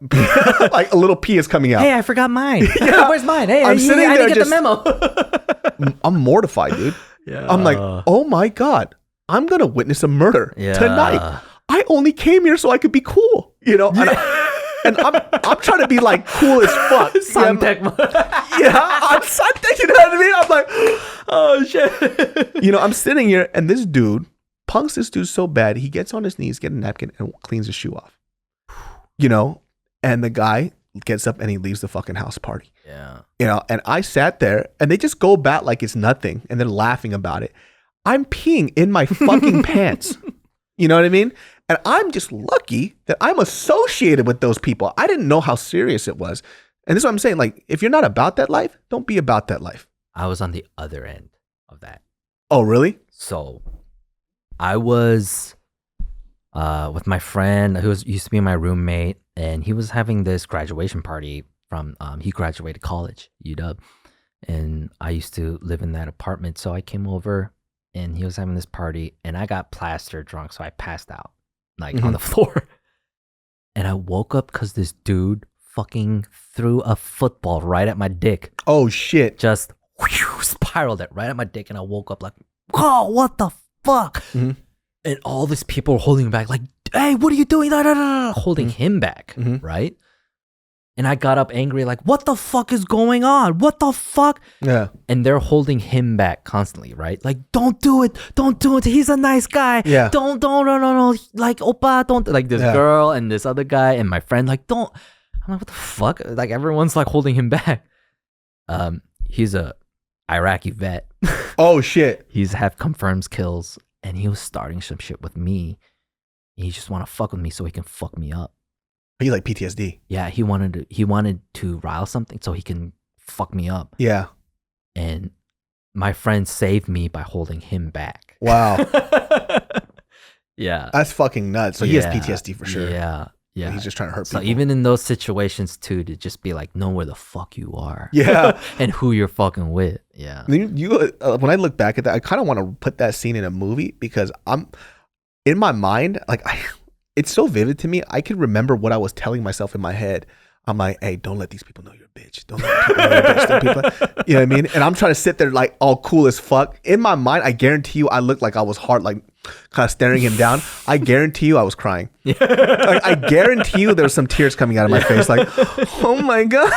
like a little pee is coming out.
Hey, I forgot mine.
Yeah.
Where's mine? Hey,
I'm sitting
I
there
didn't get the memo.
I'm mortified, dude.
Yeah.
I'm like, oh my God, I'm gonna witness a murder
Yeah.
tonight. I only came here so I could be cool, you know. And I'm trying to be like cool as fuck.
Suntech.
I'm Suntech, you know what I mean? I'm like,
Oh shit.
you know, I'm sitting here and this dude punks this dude so bad. He gets on his knees, get a napkin, and cleans his shoe off. You know, and the guy gets up and he leaves the fucking house party.
Yeah.
You know, and I sat there and they just go back like it's nothing and they're laughing about it. I'm peeing in my fucking pants. You know what I mean? And I'm just lucky that I'm associated with those people. I didn't know how serious it was. And this is what I'm saying. Like, if you're not about that life, don't be about that life.
I was on the other end of that.
Oh, really?
So I was with my friend who used to be my roommate, and he was having this graduation party from, he graduated college, UW. And I used to live in that apartment. So I came over and he was having this party and I got plastered drunk. So I passed out like on the floor. And I woke up because this dude fucking threw a football right at my dick.
Oh, shit.
Just spiraled it right at my dick. And I woke up like, oh, what the fuck?
Mm-hmm.
And all these people were holding him back like, hey, what are you doing? Holding him back, right? And I got up angry like, what the fuck is going on? What the fuck?
Yeah.
And they're holding him back constantly, right? Like, don't do it. Don't do it. He's a nice guy.
Yeah.
Don't, no. Like, oppa, don't. Like this girl and this other guy and my friend, like, don't. I'm like, what the fuck? Like, everyone's like holding him back. He's a Iraqi vet.
Oh, shit.
He's have confirmed kills. And he was starting some shit with me. He just want to fuck with me so he can fuck me up.
He like PTSD.
Yeah, he wanted to rile something so he can fuck me up.
Yeah.
And my friend saved me by holding him back.
Wow.
Yeah.
That's fucking nuts. So he has PTSD for sure.
Yeah. Yeah.
He's just trying to hurt people.
So even in those situations too, to just be like, know where the fuck you are.
Yeah.
And who you're fucking with. Yeah.
You when I look back at that, I kind of want to put that scene in a movie because I'm in my mind, like it's so vivid to me. I can remember what I was telling myself in my head. I'm like, hey, don't let these people know you're a bitch. Don't let people know you're a bitch. You know what I mean? And I'm trying to sit there like all cool as fuck. In my mind, I guarantee you I looked like I was hard, like kind of staring him down. I guarantee you I was crying. Like, I guarantee you there was some tears coming out of my face. Like, oh my God.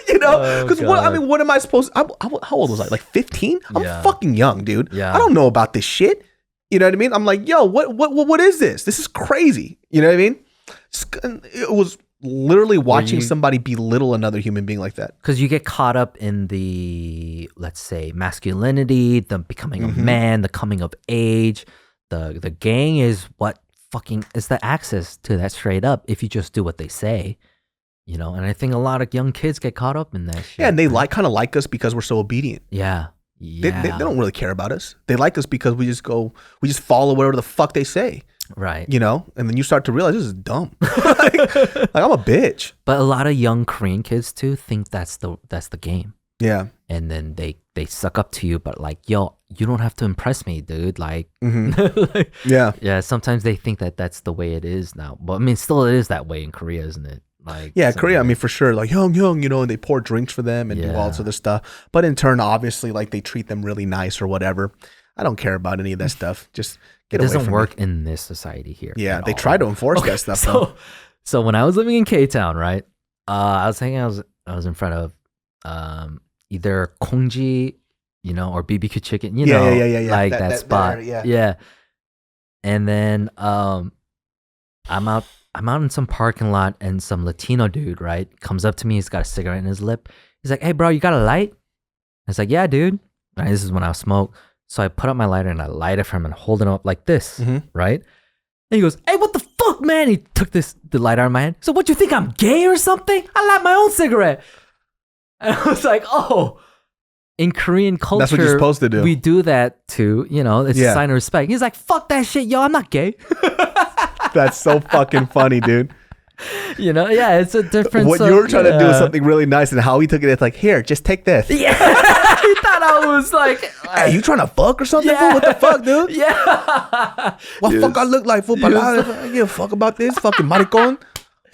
You know? Because what am I supposed to, how old was I? Like 15? I'm fucking young, dude.
Yeah.
I don't know about this shit. You know what I mean? I'm like, yo, what is this? This is crazy. You know what I mean? It was literally watching somebody belittle another human being like that.
Because you get caught up in the, let's say, masculinity, the becoming a man, the coming of age. The gang is what fucking is the access to that straight up if you just do what they say. You know, and I think a lot of young kids get caught up in that shit.
Yeah, and they kind of like us because we're so obedient.
Yeah.
They don't really care about us. They like us because we just follow whatever the fuck they say.
Right.
You know? And then you start to realize this is dumb. like I'm a bitch.
But a lot of young Korean kids too think that's the game.
Yeah.
And then they suck up to you, but like, yo, you don't have to impress me, dude. Like, like, yeah. Sometimes they think that that's the way it is now. But I mean, still it is that way in Korea, isn't it? Like,
yeah, Korea, I mean, for sure, like young, you know, and they pour drinks for them and do all this other stuff. But in turn, obviously, like they treat them really nice or whatever. I don't care about any of that stuff. Just get away from me. It doesn't
work in this society here.
Yeah, they try to enforce that stuff.
So when I was living in K-Town, right, I was thinking I was in front of either Kongji, you know, or BBQ Chicken, you know, like that spot. Yeah. And then I'm out in some parking lot and some Latino dude, right, comes up to me. He's got a cigarette in his lip. He's like, hey, bro, you got a light? I was like, yeah, dude. And this is when I smoke. So I put up my lighter and I light it for him and hold it up like this, right? And he goes, hey, what the fuck, man? He took the lighter out of my hand. So what, you think I'm gay or something? I light my own cigarette. And I was like, oh, in Korean culture,
that's what you're supposed to do.
We do that too, you know, it's a sign of respect. He's like, fuck that shit, yo, I'm not gay.
That's so fucking funny, dude.
You know, yeah, it's a difference.
What you were trying to do is something really nice, and how he took it, it's like, here, just take this.
Yeah. He thought I was like,
Hey, you trying to fuck or something?
Yeah.
Fool? What the fuck, dude?
yeah.
What fuck I look like, fool? I don't give a fuck about this. Fucking maricon.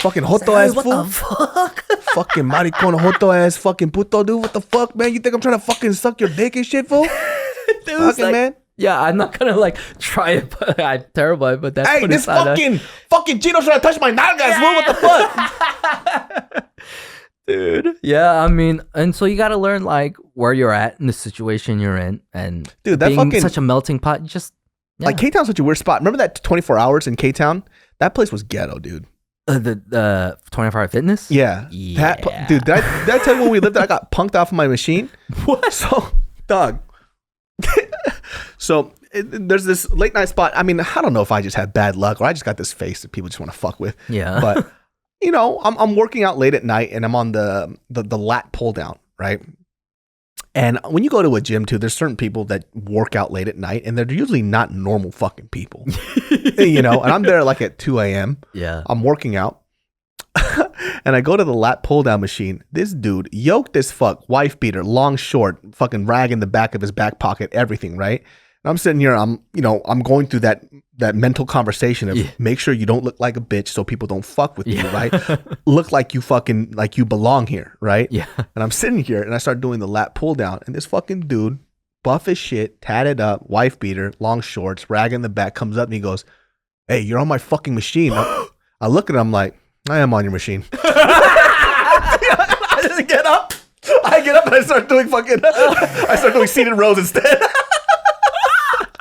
Fucking joto ass
What
fool.
the fuck?
Fucking maricon, joto ass fucking puto, dude. What the fuck, man? You think I'm trying to fucking suck your dick and shit, fool?
Dude was
Fucking
like,
man.
yeah, I'm not gonna like try it, but I'm terrible. But that's
Hey,
what he
this
thought.
fucking Gino's trying to touch my nalgas, fool. What the fuck?
Dude. Yeah, I mean, and so you got to learn like where you're at in the situation you're in, and
Dude, that
being
fucking-
such a melting pot. You just
Like K-Town's such a weird spot. Remember that 24 hours in K-Town? That place was ghetto, dude.
the 24-hour fitness.
Yeah.
Yeah.
Dude, did I tell you when we lived there, I got punked off of my machine?
What?
So, dog. So, there's this late night spot. I mean, I don't know if I just had bad luck or I just got this face that people just want to fuck with.
Yeah.
But, you know, I'm working out late at night and I'm on the lat pull down, right? And when you go to a gym too, there's certain people that work out late at night and they're usually not normal fucking people, you know, and I'm there like at 2 a.m.
Yeah.
I'm working out and I go to the lat pull down machine. This dude, yoked as fuck, wife beater, long, short, fucking rag in the back of his back pocket, everything, right? And I'm sitting here, I'm going through that mental conversation of make sure you don't look like a bitch so people don't fuck with you, right? Look like you fucking, like you belong here, right?
Yeah.
And I'm sitting here and I start doing the lat pull down and this fucking dude, buff as shit, tatted up, wife beater, long shorts, rag in the back, comes up and he goes, "Hey, you're on my fucking machine." I look at him, I'm like, "I am on your machine." I just get up. I get up and I start doing seated rows instead.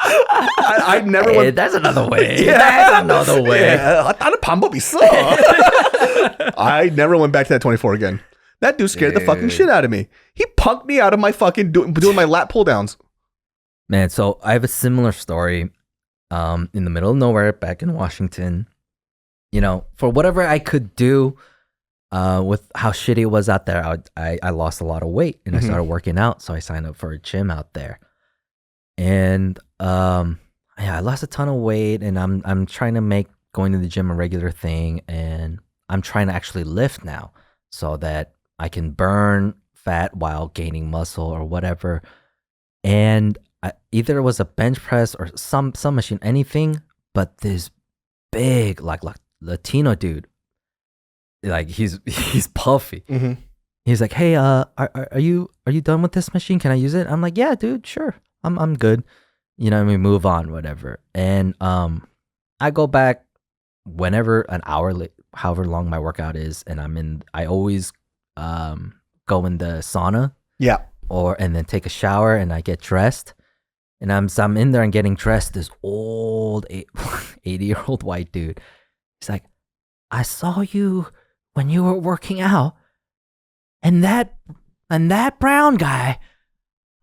I never went.
That's another way.
Yeah.
That's another way.
Yeah, I thought a pambo be so. I never went back to that 24 again. That dude scared the fucking shit out of me. He punked me out of my fucking doing my lat pull downs.
Man, so I have a similar story. In the middle of nowhere, back in Washington. You know, for whatever I could do, with how shitty it was out there, I lost a lot of weight and I started working out. So I signed up for a gym out there, and yeah, I lost a ton of weight, and I'm trying to make going to the gym a regular thing, and I'm trying to actually lift now so that I can burn fat while gaining muscle or whatever. And either it was a bench press or some machine, anything, but this big like Latino dude, like he's puffy. He's like, "Hey, are you done with this machine? Can I use it?" I'm like, "Yeah, dude, sure. I'm good." You know, and we move on, whatever. And I go back whenever, an hour late, however long my workout is, and I always go in the sauna.
Yeah.
And then take a shower and I get dressed. And I'm in there and getting dressed. This old 80-year-old white dude. He's like, "I saw you when you were working out, and that brown guy,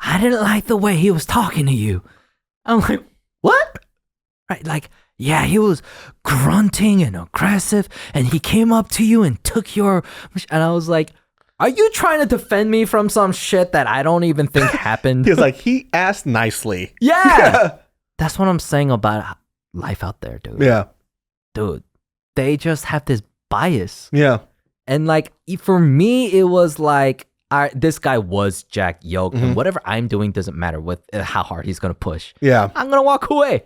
I didn't like the way he was talking to you." I'm like, "What?" Right? Like, yeah, he was grunting and aggressive, and he came up to you and took your, and I was like, "Are you trying to defend me from some shit that I don't even think happened?"
He was like, he asked nicely.
Yeah. That's what I'm saying about life out there, dude.
Yeah.
Dude, they just have this bias.
Yeah.
And like, for me, it was like, this guy was jacked, yoked, and whatever I'm doing doesn't matter with how hard he's going to push.
Yeah.
I'm going to walk away.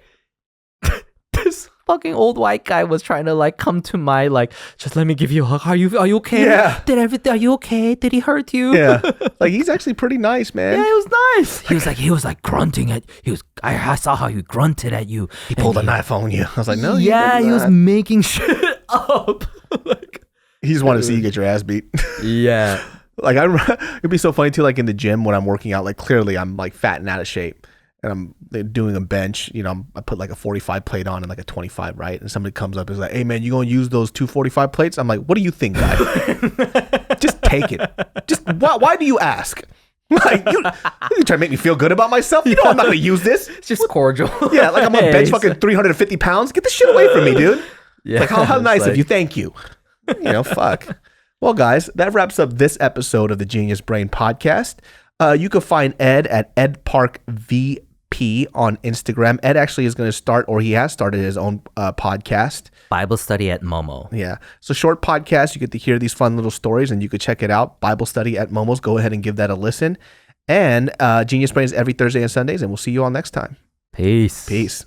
This fucking old white guy was trying to like come to my like, "Just let me give you a hug. Are you okay?
Yeah.
Are you okay? Did he hurt you?"
Yeah. Like, he's actually pretty nice, man.
Yeah, it was nice. He was like grunting at. I saw how he grunted at you.
He pulled a knife on you. I was like, no.
Yeah,
he
he was making shit up. Like,
he just wanted to see you get your ass beat.
yeah.
Like, it'd be so funny too, like in the gym when I'm working out, like clearly I'm like fat and out of shape and I'm doing a bench, you know, I put like a 45 plate on and like a 25, right? And somebody comes up and is like, "Hey man, you gonna use those 245 plates?" I'm like, "What do you think, guy?" Just take it. Just why do you ask? Like, you trying to make me feel good about myself? You know I'm not gonna use this.
It's just cordial.
Yeah, like I'm on bench fucking 350 pounds. Get this shit away from me, dude.
Yeah,
like, how nice
like,
of you. Thank you. You know, fuck. Well, guys, that wraps up this episode of the Genius Brain Podcast. You can find Ed at EdParkVP on Instagram. Ed actually is going to start, or he has started his own podcast.
Bible study at Momo.
Yeah. So short podcast. You get to hear these fun little stories and you could check it out. Bible study at Momo's. Go ahead and give that a listen. And Genius Brain is every Thursday and Sundays, and we'll see you all next time.
Peace.
Peace.